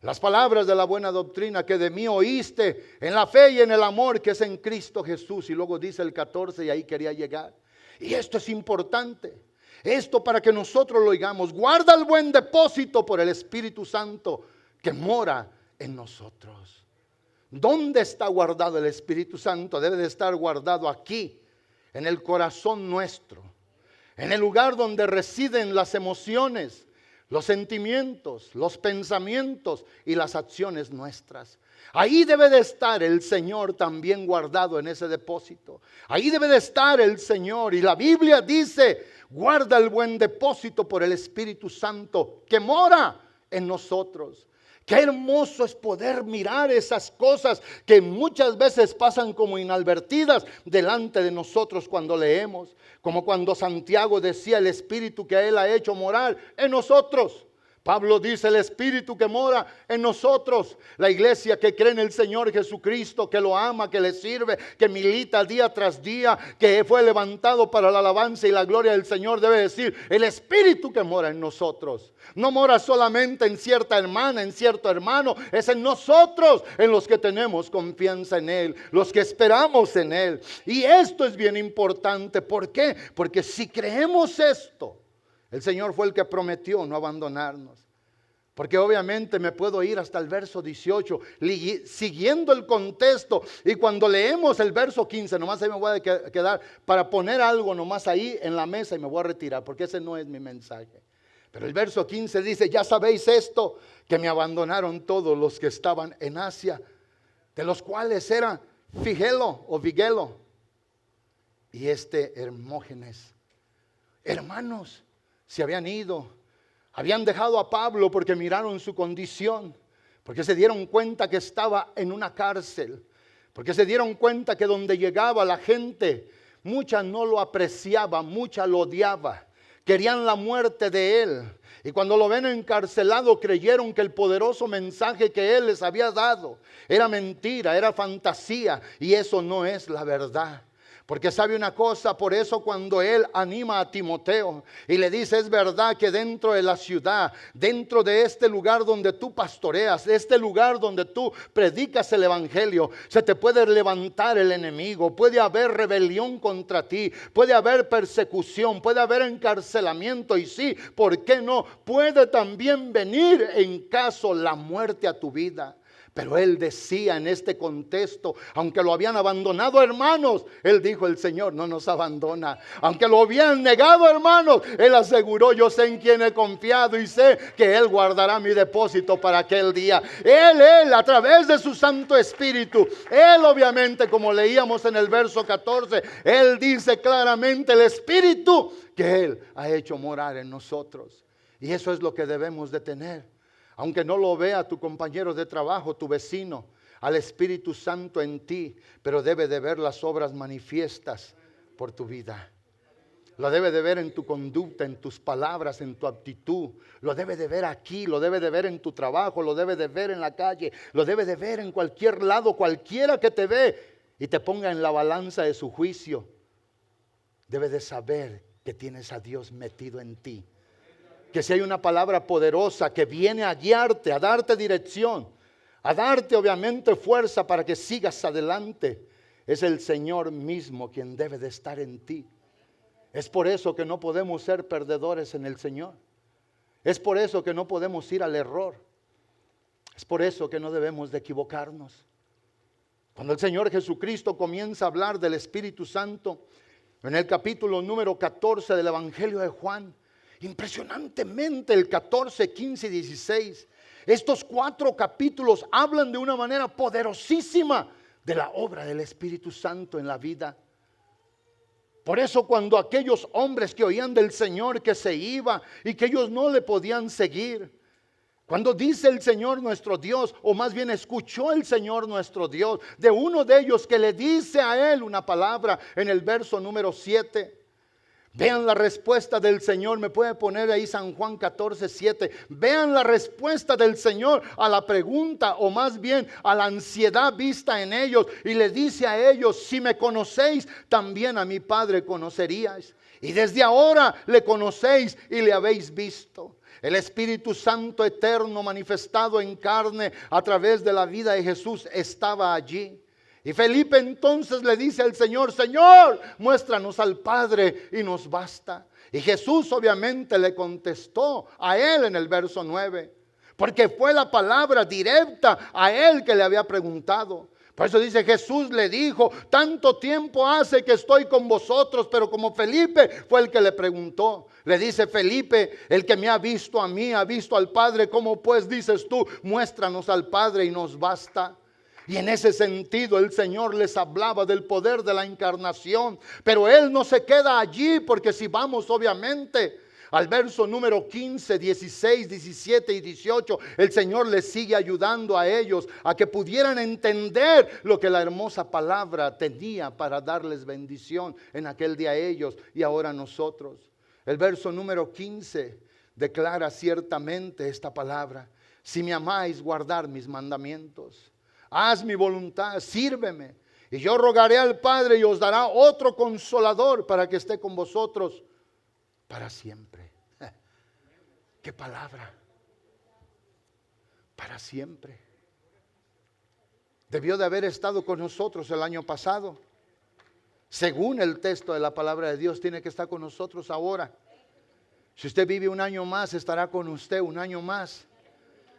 Speaker 1: Las palabras de la buena doctrina que de mí oíste en la fe y en el amor que es en Cristo Jesús. Y luego dice el 14 y ahí quería llegar. Y esto es importante. Esto para que nosotros lo oigamos. Guarda el buen depósito por el Espíritu Santo que mora en nosotros. ¿Dónde está guardado el Espíritu Santo? Debe de estar guardado aquí, en el corazón nuestro. En el lugar donde residen las emociones, los sentimientos, los pensamientos y las acciones nuestras. Ahí debe de estar el Señor también guardado en ese depósito. Ahí debe de estar el Señor. Y la Biblia dice, guarda el buen depósito por el Espíritu Santo que mora en nosotros. Qué hermoso es poder mirar esas cosas que muchas veces pasan como inadvertidas delante de nosotros cuando leemos. Como cuando Santiago decía el Espíritu que Él ha hecho morar en nosotros. Pablo dice el Espíritu que mora en nosotros. La iglesia que cree en el Señor Jesucristo, que lo ama, que le sirve, que milita día tras día, que fue levantado para la alabanza y la gloria del Señor, debe decir el Espíritu que mora en nosotros. No mora solamente en cierta hermana, en cierto hermano, es en nosotros, en los que tenemos confianza en Él, los que esperamos en Él. Y esto es bien importante. ¿Por qué? Porque si creemos esto, El Señor fue el que prometió no abandonarnos. Porque obviamente me puedo ir hasta el verso 18, siguiendo el contexto. Y cuando leemos el verso 15, nomás ahí me voy a quedar para poner algo nomás ahí en la mesa y me voy a retirar, porque ese no es mi mensaje. Pero el verso 15 dice, ya sabéis esto, que me abandonaron todos los que estaban en Asia, de los cuales era Figelo o Vigelo y Hermógenes. Hermanos, se habían ido. Habían dejado a Pablo porque miraron su condición, porque se dieron cuenta que estaba en una cárcel, porque se dieron cuenta que donde llegaba la gente, mucha no lo apreciaba, mucha lo odiaba, querían la muerte de él. Y cuando lo ven encarcelado, creyeron que el poderoso mensaje que él les había dado era mentira, era fantasía, y eso no es la verdad. Porque sabe una cosa, por eso cuando él anima a Timoteo y le dice, es verdad que dentro de la ciudad, dentro de este lugar donde tú pastoreas, este lugar donde tú predicas el evangelio, se te puede levantar el enemigo, puede haber rebelión contra ti, puede haber persecución, puede haber encarcelamiento y sí, ¿por qué no? Puede también venir en caso la muerte a tu vida. Pero él decía en este contexto, aunque lo habían abandonado hermanos, él dijo, el Señor no nos abandona. Aunque lo habían negado hermanos, él aseguró, yo sé en quién he confiado y sé que él guardará mi depósito para aquel día. Él, a través de su Santo Espíritu, él obviamente, como leíamos en el verso 14, él dice claramente el Espíritu que él ha hecho morar en nosotros. Y eso es lo que debemos de tener. Aunque no lo vea tu compañero de trabajo, tu vecino, al Espíritu Santo en ti, pero debe de ver las obras manifiestas por tu vida. Lo debe de ver en tu conducta, en tus palabras, en tu actitud. Lo debe de ver aquí, lo debe de ver en tu trabajo, lo debe de ver en la calle, lo debe de ver en cualquier lado, cualquiera que te ve y te ponga en la balanza de su juicio. Debe de saber que tienes a Dios metido en ti. Que si hay una palabra poderosa que viene a guiarte, a darte dirección, a darte obviamente fuerza para que sigas adelante, es el Señor mismo quien debe de estar en ti. Es por eso que no podemos ser perdedores en el Señor. Es por eso que no podemos ir al error. Es por eso que no debemos de equivocarnos. Cuando el Señor Jesucristo comienza a hablar del Espíritu Santo, en el capítulo número 14 del Evangelio de Juan, impresionantemente el 14, 15 y 16. Estos 4 capítulos hablan de una manera poderosísima de la obra del Espíritu Santo en la vida. Por eso cuando aquellos hombres que oían del Señor que se iba y que ellos no le podían seguir, cuando dice el Señor nuestro Dios, o más bien escuchó el Señor nuestro Dios de uno de ellos que le dice a él una palabra en el verso número 7. Vean la respuesta del Señor, me puede poner ahí San Juan 14, 7. Vean la respuesta del Señor a la pregunta, o más bien a la ansiedad vista en ellos. Y le dice a ellos, si me conocéis, también a mi Padre conoceríais. Y desde ahora le conocéis y le habéis visto. El Espíritu Santo eterno manifestado en carne a través de la vida de Jesús estaba allí. Y Felipe entonces le dice al Señor, Señor, muéstranos al Padre y nos basta. Y Jesús obviamente le contestó a él en el verso 9, porque fue la palabra directa a él que le había preguntado. Por eso dice, Jesús le dijo, tanto tiempo hace que estoy con vosotros, pero como Felipe fue el que le preguntó. Le dice Felipe, el que me ha visto a mí, ha visto al Padre, ¿cómo pues dices tú, muéstranos al Padre y nos basta? Y en ese sentido el Señor les hablaba del poder de la encarnación. Pero Él no se queda allí, porque si vamos obviamente al verso número 15, 16, 17 y 18, el Señor les sigue ayudando a ellos a que pudieran entender lo que la hermosa palabra tenía para darles bendición en aquel día a ellos y ahora a nosotros. El verso número 15 declara ciertamente esta palabra: si me amáis, guardad mis mandamientos. Haz mi voluntad, sírveme. Y yo rogaré al Padre y os dará otro consolador para que esté con vosotros para siempre. ¿Qué palabra? Para siempre. Debió de haber estado con nosotros el año pasado. Según el texto de la palabra de Dios, tiene que estar con nosotros ahora. Si usted vive un año más, estará con usted un año más.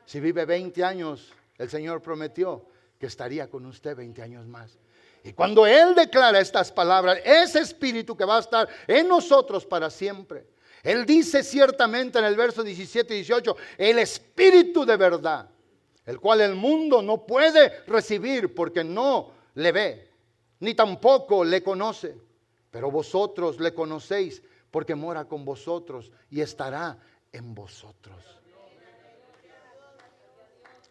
Speaker 1: Si vive 20 años, el Señor prometió que estaría con usted 20 años más. Y cuando Él declara estas palabras, ese Espíritu que va a estar en nosotros para siempre. Él dice ciertamente en el verso 17 y 18, el Espíritu de verdad, el cual el mundo no puede recibir porque no le ve, ni tampoco le conoce. Pero vosotros le conocéis porque mora con vosotros y estará en vosotros.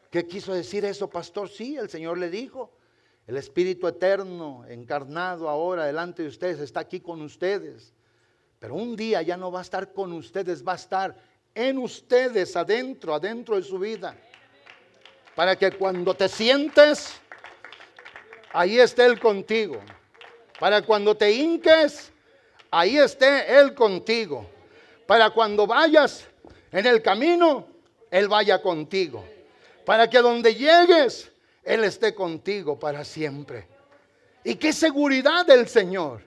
Speaker 1: ¿Qué quiso decir eso, pastor? Sí, el Señor le dijo. El Espíritu eterno, encarnado ahora delante de ustedes, está aquí con ustedes. Pero un día ya no va a estar con ustedes, va a estar en ustedes, adentro de su vida. Para que cuando te sientes, ahí esté Él contigo. Para cuando te hinques, ahí esté Él contigo. Para cuando vayas en el camino, Él vaya contigo. Para que donde llegues, Él esté contigo para siempre. Y qué seguridad del Señor.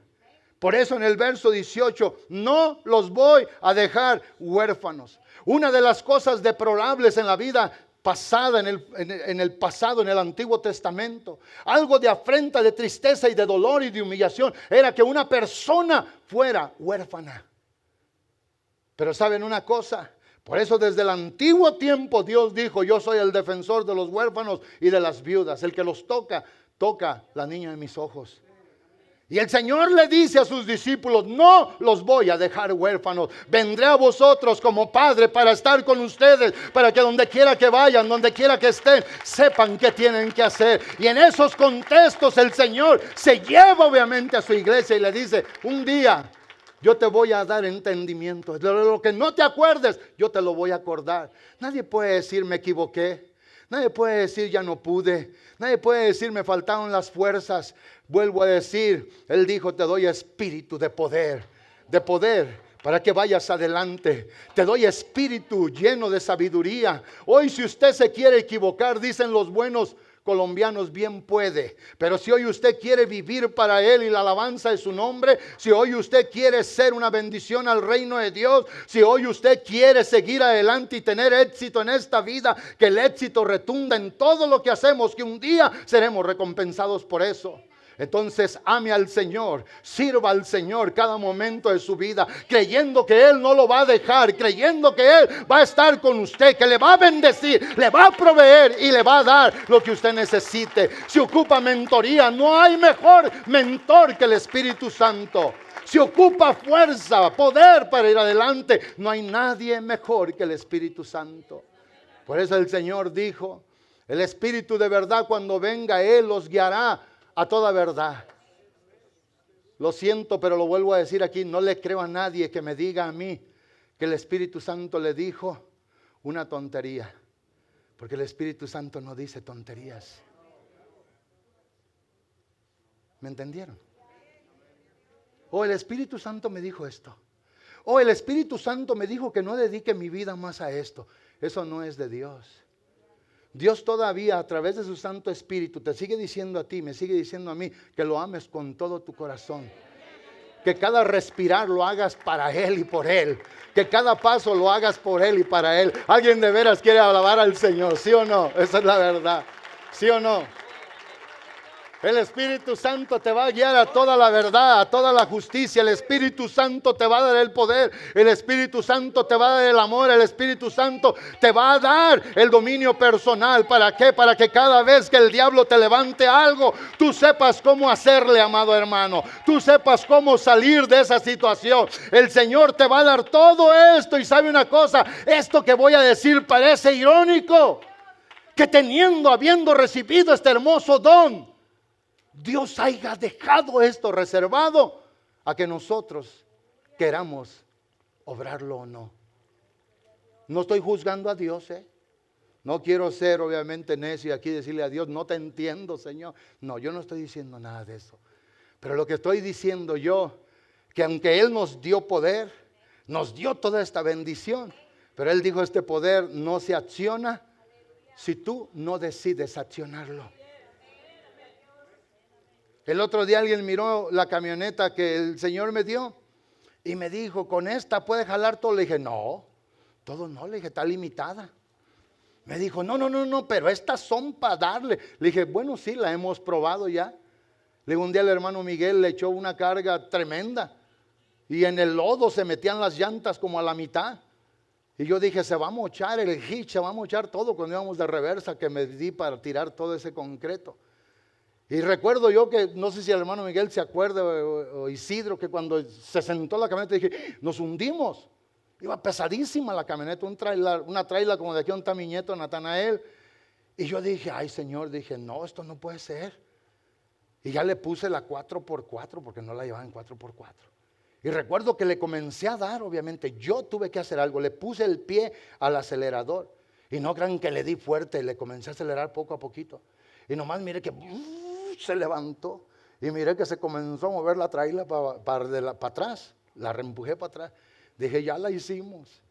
Speaker 1: Por eso en el verso 18, no los voy a dejar huérfanos. Una de las cosas deplorables en la vida pasada, en el pasado, en el Antiguo Testamento, algo de afrenta, de tristeza y de dolor y de humillación, era que una persona fuera huérfana. Pero ¿saben una cosa? Por eso desde el antiguo tiempo Dios dijo, yo soy el defensor de los huérfanos y de las viudas. El que los toca, toca la niña de mis ojos. Y el Señor le dice a sus discípulos, no los voy a dejar huérfanos. Vendré a vosotros como Padre para estar con ustedes, para que donde quiera que vayan, donde quiera que estén, sepan qué tienen que hacer. Y en esos contextos el Señor se lleva obviamente a su iglesia y le dice, un día yo te voy a dar entendimiento. De lo que no te acuerdes, yo te lo voy a acordar. Nadie puede decir me equivoqué. Nadie puede decir ya no pude. Nadie puede decir me faltaron las fuerzas. Vuelvo a decir, Él dijo te doy espíritu de poder para que vayas adelante. Te doy espíritu lleno de sabiduría. Hoy si usted se quiere equivocar, dicen los buenos colombianos, bien puede. Pero si hoy usted quiere vivir para Él y la alabanza de su nombre, si hoy usted quiere ser una bendición al reino de Dios, si hoy usted quiere seguir adelante y tener éxito en esta vida, que el éxito retunda en todo lo que hacemos, que un día seremos recompensados por eso. Entonces ame al Señor, sirva al Señor cada momento de su vida, creyendo que Él no lo va a dejar, creyendo que Él va a estar con usted, que le va a bendecir, le va a proveer y le va a dar lo que usted necesite. Si ocupa mentoría, no hay mejor mentor que el Espíritu Santo. Si ocupa fuerza, poder para ir adelante, no hay nadie mejor que el Espíritu Santo. Por eso el Señor dijo, el Espíritu de verdad cuando venga, Él los guiará a toda verdad. Lo siento, pero lo vuelvo a decir aquí, no le creo a nadie que me diga a mí que el Espíritu Santo le dijo una tontería, porque el Espíritu Santo no dice tonterías. ¿Me entendieron? O el Espíritu Santo me dijo esto, o el Espíritu Santo me dijo que no dedique mi vida más a esto. Eso no es de Dios. Dios todavía a través de su Santo Espíritu te sigue diciendo a ti, me sigue diciendo a mí que lo ames con todo tu corazón. Que cada respirar lo hagas para Él y por Él. Que cada paso lo hagas por Él y para Él. ¿Alguien de veras quiere alabar al Señor? ¿Sí o no? Esa es la verdad. ¿Sí o no? El Espíritu Santo te va a guiar a toda la verdad, a toda la justicia. El Espíritu Santo te va a dar el poder. El Espíritu Santo te va a dar el amor. El Espíritu Santo te va a dar el dominio personal. ¿Para qué? Para que cada vez que el diablo te levante algo, tú sepas cómo hacerle, amado hermano. Tú sepas cómo salir de esa situación. El Señor te va a dar todo esto. Y sabe una cosa, esto que voy a decir parece irónico. Que habiendo recibido este hermoso don, Dios haya dejado esto reservado a que nosotros queramos obrarlo o no. No estoy juzgando a Dios, No quiero ser obviamente necio aquí y decirle a Dios, no te entiendo, Señor. No, yo no estoy diciendo nada de eso. Pero lo que estoy diciendo yo, que aunque Él nos dio poder, nos dio toda esta bendición, pero Él dijo, este poder no se acciona si tú no decides accionarlo. El otro día alguien miró la camioneta que el Señor me dio Y me dijo, ¿con esta puede jalar todo? Le dije, no, todo no, le dije, está limitada. Me dijo, no, pero estas son para darle. Le dije, bueno, sí, la hemos probado ya. Le digo, un día el hermano Miguel le echó una carga tremenda. Y en el lodo se metían las llantas como a la mitad. Y yo dije, se va a mochar el hitch, se va a mochar todo cuando íbamos de reversa que me di para tirar todo ese concreto. Y recuerdo yo que, no sé si el hermano Miguel se acuerda o Isidro, que cuando se sentó la camioneta dije, nos hundimos. Iba pesadísima la camioneta, una traila como de aquí a un tamiñeto, Natanael. Y yo dije, ay Señor, dije, no, esto no puede ser. Y ya le puse la 4x4 porque no la llevaba en 4x4. Y recuerdo que le comencé a dar, obviamente, yo tuve que hacer algo, le puse el pie al acelerador. Y no crean que le di fuerte, le comencé a acelerar poco a poquito. Y nomás miré que se levantó. Y miré que se comenzó a mover la traila para atrás. La reempujé para atrás. Dije, ya la hicimos.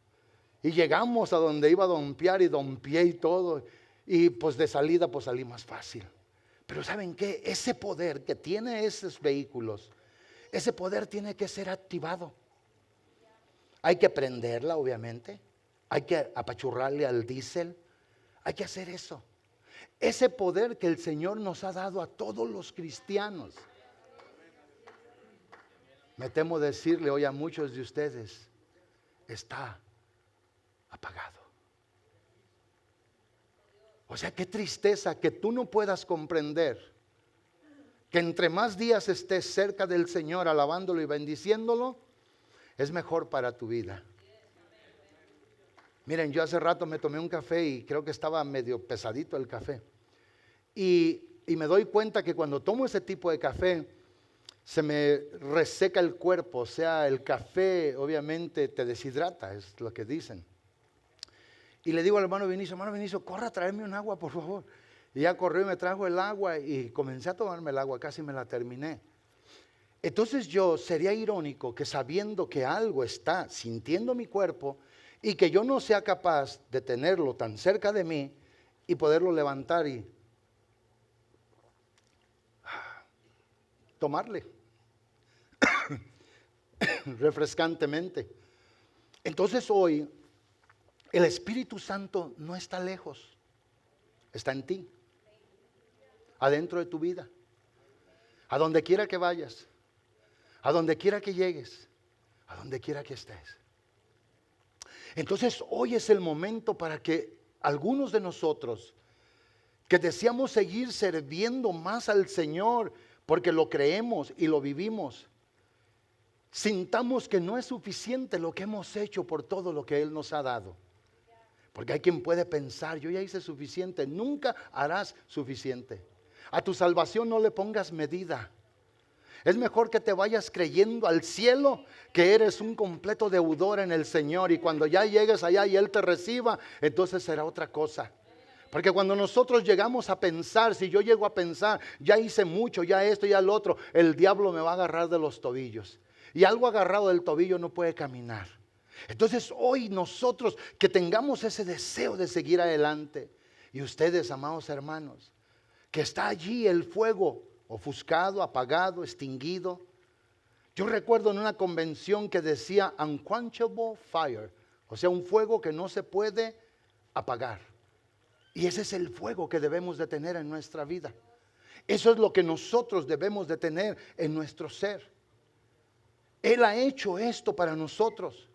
Speaker 1: Y llegamos a donde iba a dompear y dompeé y todo. Y pues de salida pues salí más fácil. Pero ¿saben qué? Ese poder que tiene esos vehículos, ese poder tiene que ser activado. Hay que prenderla, obviamente. Hay que apachurrarle al diésel. Hay que hacer eso. Ese poder que el Señor nos ha dado a todos los cristianos. Me temo decirle hoy a muchos de ustedes, está apagado. O sea, qué tristeza que tú no puedas comprender que entre más días estés cerca del Señor alabándolo y bendiciéndolo, es mejor para tu vida. Miren, yo hace rato me tomé un café y creo que estaba medio pesadito el café. Y me doy cuenta que cuando tomo ese tipo de café, se me reseca el cuerpo. O sea, el café obviamente te deshidrata, es lo que dicen. Y le digo al hermano Vinicio, corra a traerme un agua, por favor. Y ya corrió y me trajo el agua y comencé a tomarme el agua, casi me la terminé. Entonces yo sería irónico que sabiendo que algo está sintiendo mi cuerpo y que yo no sea capaz de tenerlo tan cerca de mí y poderlo levantar y tomarle refrescantemente. Entonces hoy el Espíritu Santo no está lejos, está en ti, adentro de tu vida, a donde quiera que vayas, a donde quiera que llegues, a donde quiera que estés. Entonces hoy es el momento para que algunos de nosotros que deseamos seguir sirviendo más al Señor porque lo creemos y lo vivimos, sintamos que no es suficiente lo que hemos hecho por todo lo que Él nos ha dado. Porque hay quien puede pensar, yo ya hice suficiente. Nunca harás suficiente. A tu salvación no le pongas medida. Es mejor que te vayas creyendo al cielo que eres un completo deudor en el Señor. Y cuando ya llegues allá y Él te reciba, entonces será otra cosa. Porque cuando nosotros llegamos a pensar, si yo llego a pensar, ya hice mucho, ya esto, ya lo otro, el diablo me va a agarrar de los tobillos. Y algo agarrado del tobillo no puede caminar. Entonces hoy nosotros que tengamos ese deseo de seguir adelante, y ustedes, amados hermanos, que está allí el fuego ofuscado, apagado, extinguido. Yo recuerdo en una convención que decía unquenchable fire, o sea, un fuego que no se puede apagar. Y ese es el fuego que debemos de tener en nuestra vida. Eso es lo que nosotros debemos de tener en nuestro ser. Él ha hecho esto para nosotros.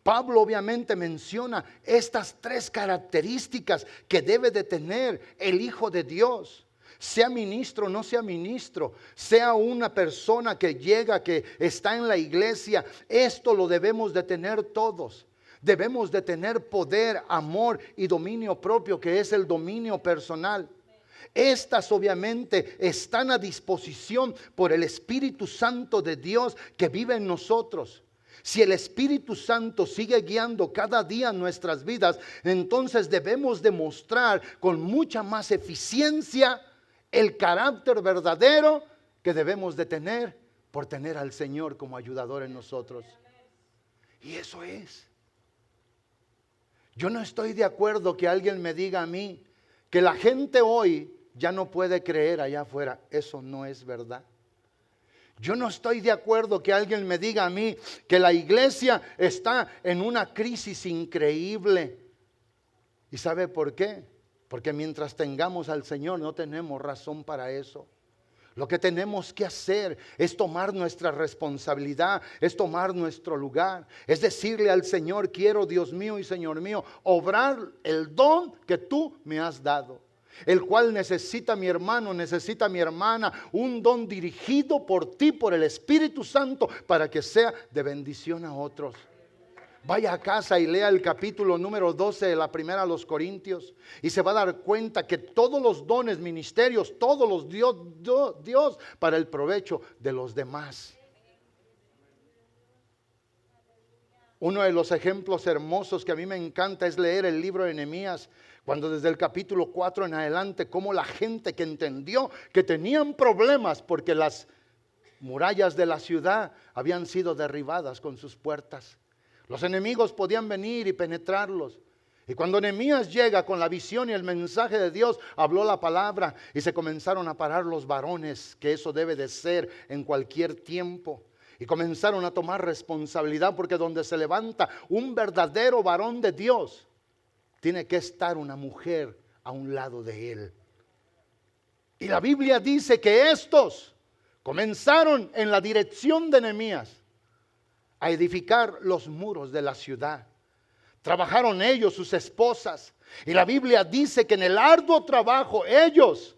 Speaker 1: Pablo obviamente menciona estas tres características que debe de tener el Hijo de Dios. Sea ministro o no sea ministro, sea una persona que llega, que está en la iglesia, esto lo debemos de tener todos. Debemos de tener poder, amor y dominio propio, que es el dominio personal. Estas obviamente están a disposición por el Espíritu Santo de Dios que vive en nosotros. Si el Espíritu Santo sigue guiando cada día nuestras vidas, entonces debemos demostrar con mucha más eficiencia el carácter verdadero que debemos de tener por tener al Señor como ayudador en nosotros. Y eso es. Yo no estoy de acuerdo que alguien me diga a mí que la gente hoy ya no puede creer allá afuera. Eso no es verdad. Yo no estoy de acuerdo que alguien me diga a mí que la iglesia está en una crisis increíble. ¿Y sabe por qué? Porque mientras tengamos al Señor no tenemos razón para eso. Lo que tenemos que hacer es tomar nuestra responsabilidad, es tomar nuestro lugar. Es decirle al Señor, quiero, Dios mío y Señor mío, obrar el don que tú me has dado. El cual necesita mi hermano, necesita mi hermana, un don dirigido por ti, por el Espíritu Santo, para que sea de bendición a otros. Vaya a casa y lea el capítulo número 12 de la primera a los Corintios y se va a dar cuenta que todos los dones, ministerios, todos los Dios para el provecho de los demás. Uno de los ejemplos hermosos que a mí me encanta es leer el libro de Nehemías, cuando desde el capítulo 4 en adelante, cómo la gente que entendió que tenían problemas porque las murallas de la ciudad habían sido derribadas con sus puertas. Los enemigos podían venir y penetrarlos. Y cuando Nehemías llega con la visión y el mensaje de Dios, habló la palabra y se comenzaron a parar los varones, que eso debe de ser en cualquier tiempo. Y comenzaron a tomar responsabilidad, porque donde se levanta un verdadero varón de Dios, tiene que estar una mujer a un lado de él. Y la Biblia dice que estos comenzaron en la dirección de Nehemías a edificar los muros de la ciudad. Trabajaron ellos, sus esposas. Y la Biblia dice que en el arduo trabajo ellos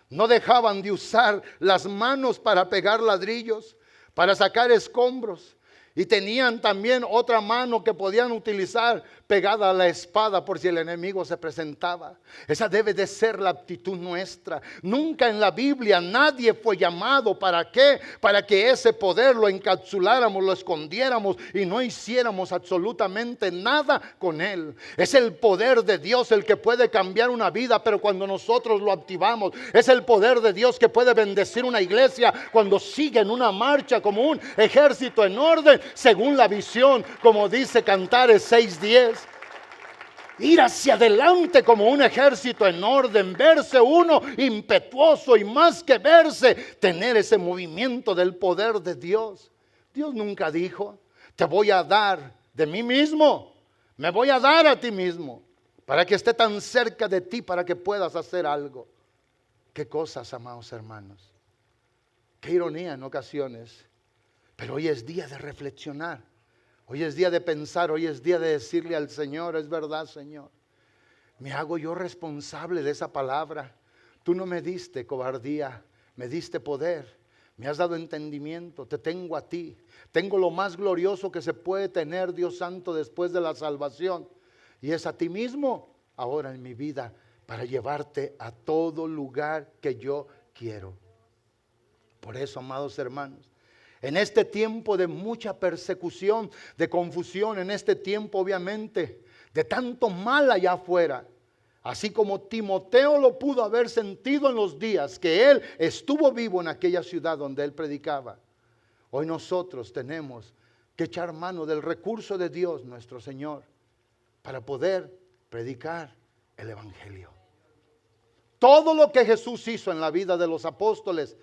Speaker 1: no dejaban de usar las manos para pegar ladrillos, para sacar escombros. Y tenían también otra mano que podían utilizar pegada a la espada por si el enemigo se presentaba. Esa debe de ser la actitud nuestra. Nunca en la Biblia nadie fue llamado. ¿Para qué? Para que ese poder lo encapsuláramos, lo escondiéramos y no hiciéramos absolutamente nada con él. Es el poder de Dios el que puede cambiar una vida, pero cuando nosotros lo activamos, es el poder de Dios que puede bendecir una iglesia cuando sigue en una marcha como un ejército en orden, según la visión, como dice Cantares 6:10. Ir hacia adelante como un ejército en orden, verse uno impetuoso y más que verse, tener ese movimiento del poder de Dios. Dios nunca dijo, te voy a dar de mí mismo, me voy a dar a ti mismo, para que esté tan cerca de ti, para que puedas hacer algo. Qué cosas, amados hermanos, qué ironía en ocasiones. Pero hoy es día de reflexionar, hoy es día de pensar, hoy es día de decirle al Señor, es verdad, Señor, me hago yo responsable de esa palabra. Tú no me diste cobardía, me diste poder, me has dado entendimiento, te tengo a ti. Tengo lo más glorioso que se puede tener, Dios Santo, después de la salvación. Y es a ti mismo ahora en mi vida para llevarte a todo lugar que yo quiero. Por eso, amados hermanos, en este tiempo de mucha persecución, de confusión, en este tiempo obviamente de tanto mal allá afuera, así como Timoteo lo pudo haber sentido en los días que él estuvo vivo en aquella ciudad donde él predicaba, hoy nosotros tenemos que echar mano del recurso de Dios nuestro Señor para poder predicar el Evangelio. Todo lo que Jesús hizo en la vida de los apóstoles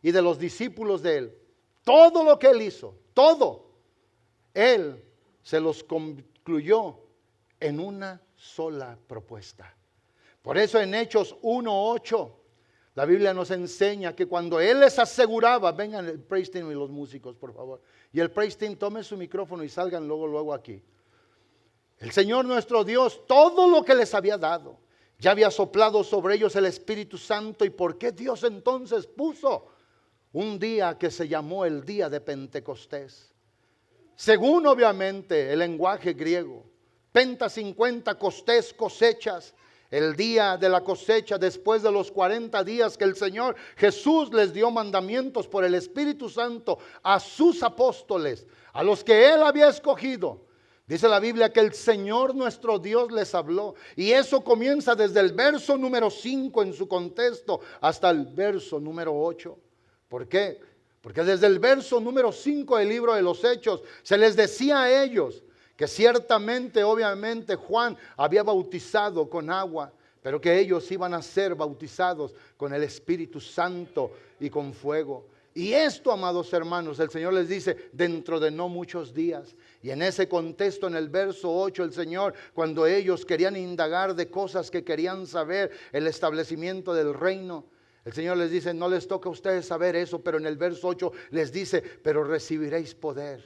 Speaker 1: y de los discípulos de él, todo lo que él hizo, todo, él se los concluyó en una sola propuesta. Por eso en Hechos 1:8, la Biblia nos enseña que cuando él les aseguraba, vengan el praise team y los músicos, por favor. Y el praise team, tomen su micrófono y salgan luego aquí. El Señor nuestro Dios, todo lo que les había dado, ya había soplado sobre ellos el Espíritu Santo. ¿Y por qué Dios entonces puso un día que se llamó el día de Pentecostés? Según obviamente el lenguaje griego, Penta 50, Costés, cosechas. El día de la cosecha, después de los 40 días que el Señor Jesús les dio mandamientos por el Espíritu Santo a sus apóstoles, a los que Él había escogido. Dice la Biblia que el Señor nuestro Dios les habló. Y eso comienza desde el verso número 5 en su contexto hasta el verso número 8. ¿Por qué? Porque desde el verso número 5 del libro de los Hechos se les decía a ellos que ciertamente, obviamente, Juan había bautizado con agua, pero que ellos iban a ser bautizados con el Espíritu Santo y con fuego. Y esto, amados hermanos, el Señor les dice, dentro de no muchos días. Y en ese contexto, en el verso 8, el Señor, cuando ellos querían indagar de cosas que querían saber, el establecimiento del reino, el Señor les dice, no les toca a ustedes saber eso, pero en el verso 8 les dice, pero recibiréis poder.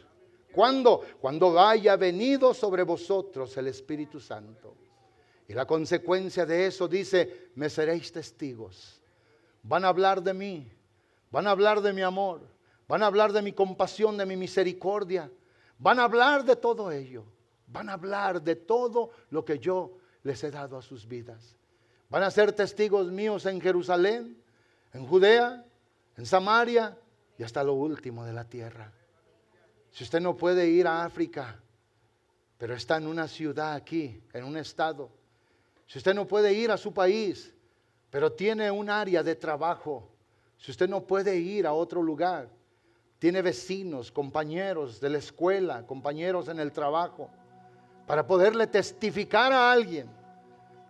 Speaker 1: ¿Cuándo? Cuando haya venido sobre vosotros el Espíritu Santo. Y la consecuencia de eso dice, me seréis testigos. Van a hablar de mí. Van a hablar de mi amor, van a hablar de mi compasión, de mi misericordia, van a hablar de todo ello, van a hablar de todo lo que yo les he dado a sus vidas. Van a ser testigos míos en Jerusalén, en Judea, en Samaria y hasta lo último de la tierra. Si usted no puede ir a África, pero está en una ciudad aquí, en un estado, si usted no puede ir a su país, pero tiene un área de trabajo, si usted no puede ir a otro lugar, tiene vecinos, compañeros de la escuela, compañeros en el trabajo, para poderle testificar a alguien.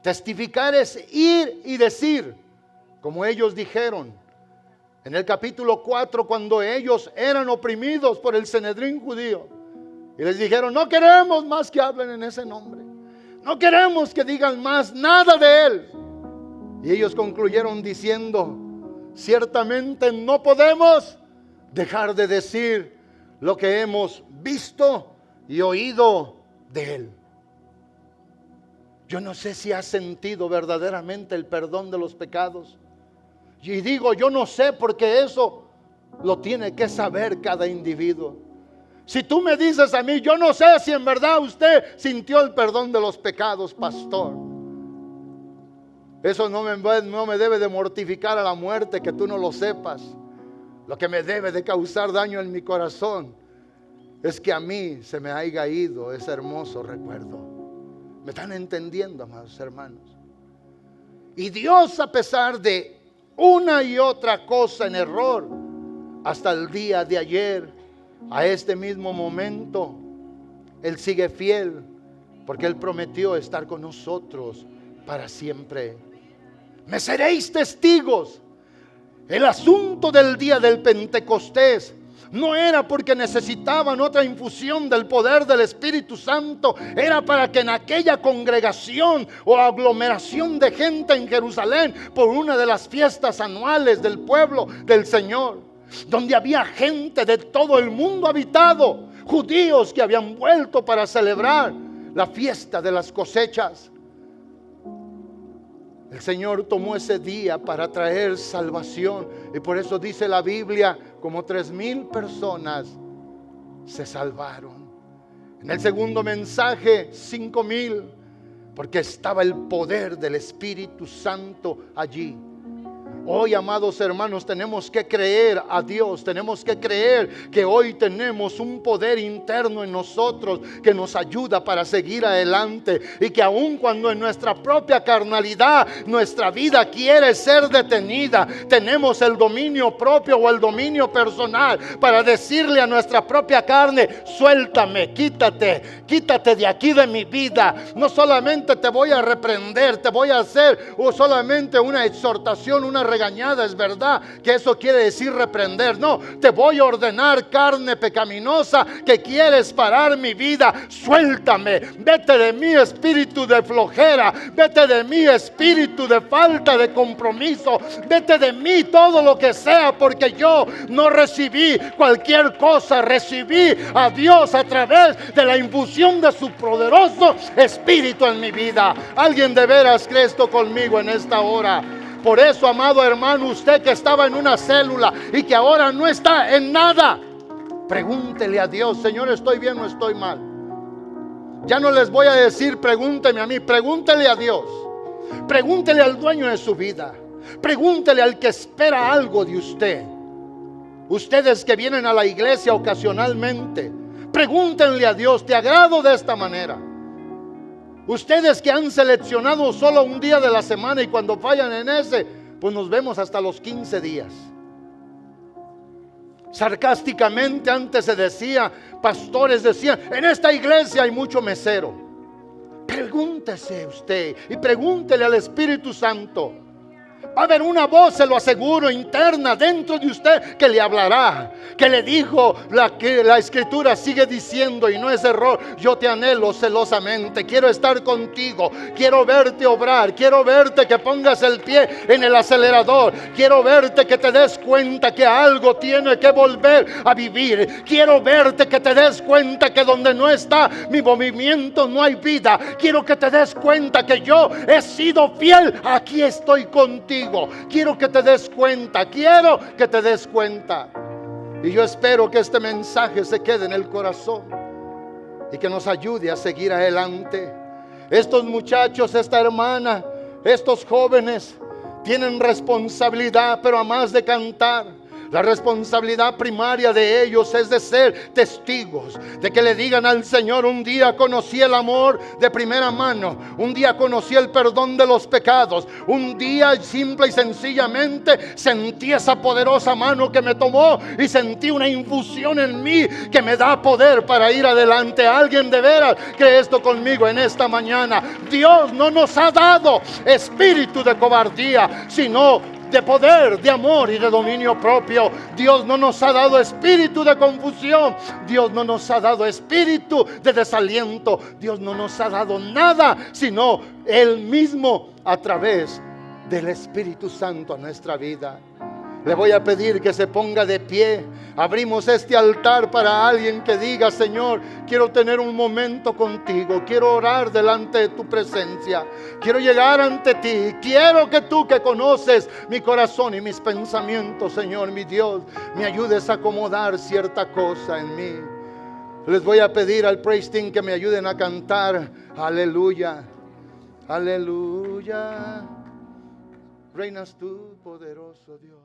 Speaker 1: Testificar es ir y decir, como ellos dijeron en el capítulo 4, cuando ellos eran oprimidos por el Sanedrín judío. Y les dijeron, no queremos más que hablen en ese nombre. No queremos que digan más nada de él. Y ellos concluyeron diciendo, ciertamente no podemos dejar de decir lo que hemos visto y oído de él. Yo no sé si has sentido verdaderamente el perdón de los pecados. Y digo, yo no sé, porque eso lo tiene que saber cada individuo. Si tú me dices a mí, yo no sé si en verdad usted sintió el perdón de los pecados, pastor. Eso no me debe de mortificar a la muerte que tú no lo sepas. Lo que me debe de causar daño en mi corazón es que a mí se me haya ido ese hermoso recuerdo. ¿Me están entendiendo, amados hermanos? Y Dios, a pesar de una y otra cosa en error, hasta el día de ayer, a este mismo momento, Él sigue fiel, porque Él prometió estar con nosotros para siempre. Me seréis testigos. El asunto del día del Pentecostés no era porque necesitaban otra infusión del poder del Espíritu Santo. Era para que en aquella congregación o aglomeración de gente en Jerusalén, por una de las fiestas anuales del pueblo del Señor, donde había gente de todo el mundo habitado, judíos que habían vuelto para celebrar la fiesta de las cosechas, el Señor tomó ese día para traer salvación. Y por eso dice la Biblia, como 3,000 personas se salvaron. En el segundo mensaje, 5,000, porque estaba el poder del Espíritu Santo allí. Hoy, amados hermanos, tenemos que creer a Dios. Tenemos que creer que hoy tenemos un poder interno en nosotros que nos ayuda para seguir adelante. Y que aun cuando en nuestra propia carnalidad nuestra vida quiere ser detenida, tenemos el dominio propio o el dominio personal para decirle a nuestra propia carne, suéltame, quítate de aquí de mi vida. No solamente te voy a reprender, te voy a hacer solamente una exhortación, una regañada, es verdad que eso quiere decir reprender. No, te voy a ordenar, carne pecaminosa que quieres parar mi vida, suéltame, vete de mí, espíritu de flojera, vete de mí, espíritu de falta de compromiso, vete de mí todo lo que sea, porque yo no recibí cualquier cosa, recibí a Dios a través de la infusión de su poderoso espíritu en mi vida. Alguien de veras cree esto conmigo en esta hora. Por eso, amado hermano, usted que estaba en una célula y que ahora no está en nada, pregúntele a Dios, Señor, ¿estoy bien o estoy mal? Ya no les voy a decir pregúnteme a mí, pregúntele a Dios. Pregúntele al dueño de su vida. Pregúntele al que espera algo de usted. Ustedes que vienen a la iglesia ocasionalmente, pregúntenle a Dios, ¿te agrado de esta manera? Ustedes que han seleccionado solo un día de la semana y cuando fallan en ese, pues nos vemos hasta los 15 días. Sarcásticamente antes se decía, pastores decían, en esta iglesia hay mucho mesero. Pregúntese usted y pregúntele al Espíritu Santo, Va a haber una voz, se lo aseguro, interna dentro de usted que le hablará, que le dijo que la Escritura sigue diciendo, y no es error: yo te anhelo celosamente, quiero estar contigo, quiero verte obrar, quiero verte que pongas el pie en el acelerador, quiero verte que te des cuenta que algo tiene que volver a vivir, quiero verte que te des cuenta que donde no está mi movimiento no hay vida, quiero que te des cuenta que yo he sido fiel, aquí estoy contigo. Quiero que te des cuenta, quiero que te des cuenta. Y yo espero que este mensaje se quede en el corazón y que nos ayude a seguir adelante. Estos muchachos, esta hermana, estos jóvenes tienen responsabilidad, pero a más de cantar, la responsabilidad primaria de ellos es de ser testigos, de que le digan al Señor: un día conocí el amor de primera mano, un día conocí el perdón de los pecados, un día simple y sencillamente sentí esa poderosa mano que me tomó y sentí una infusión en mí que me da poder para ir adelante. Alguien de veras cree esto conmigo en esta mañana. Dios no nos ha dado espíritu de cobardía, sino de poder, de amor y de dominio propio. Dios no nos ha dado espíritu de confusión. Dios no nos ha dado espíritu de desaliento. Dios no nos ha dado nada, sino Él mismo a través del Espíritu Santo a nuestra vida. Le voy a pedir que se ponga de pie. Abrimos este altar para alguien que diga: Señor, quiero tener un momento contigo, quiero orar delante de tu presencia, quiero llegar ante ti, quiero que tú, que conoces mi corazón y mis pensamientos, Señor, mi Dios, me ayudes a acomodar cierta cosa en mí. Les voy a pedir al praise team que me ayuden a cantar: aleluya, aleluya, reinas tú, poderoso Dios.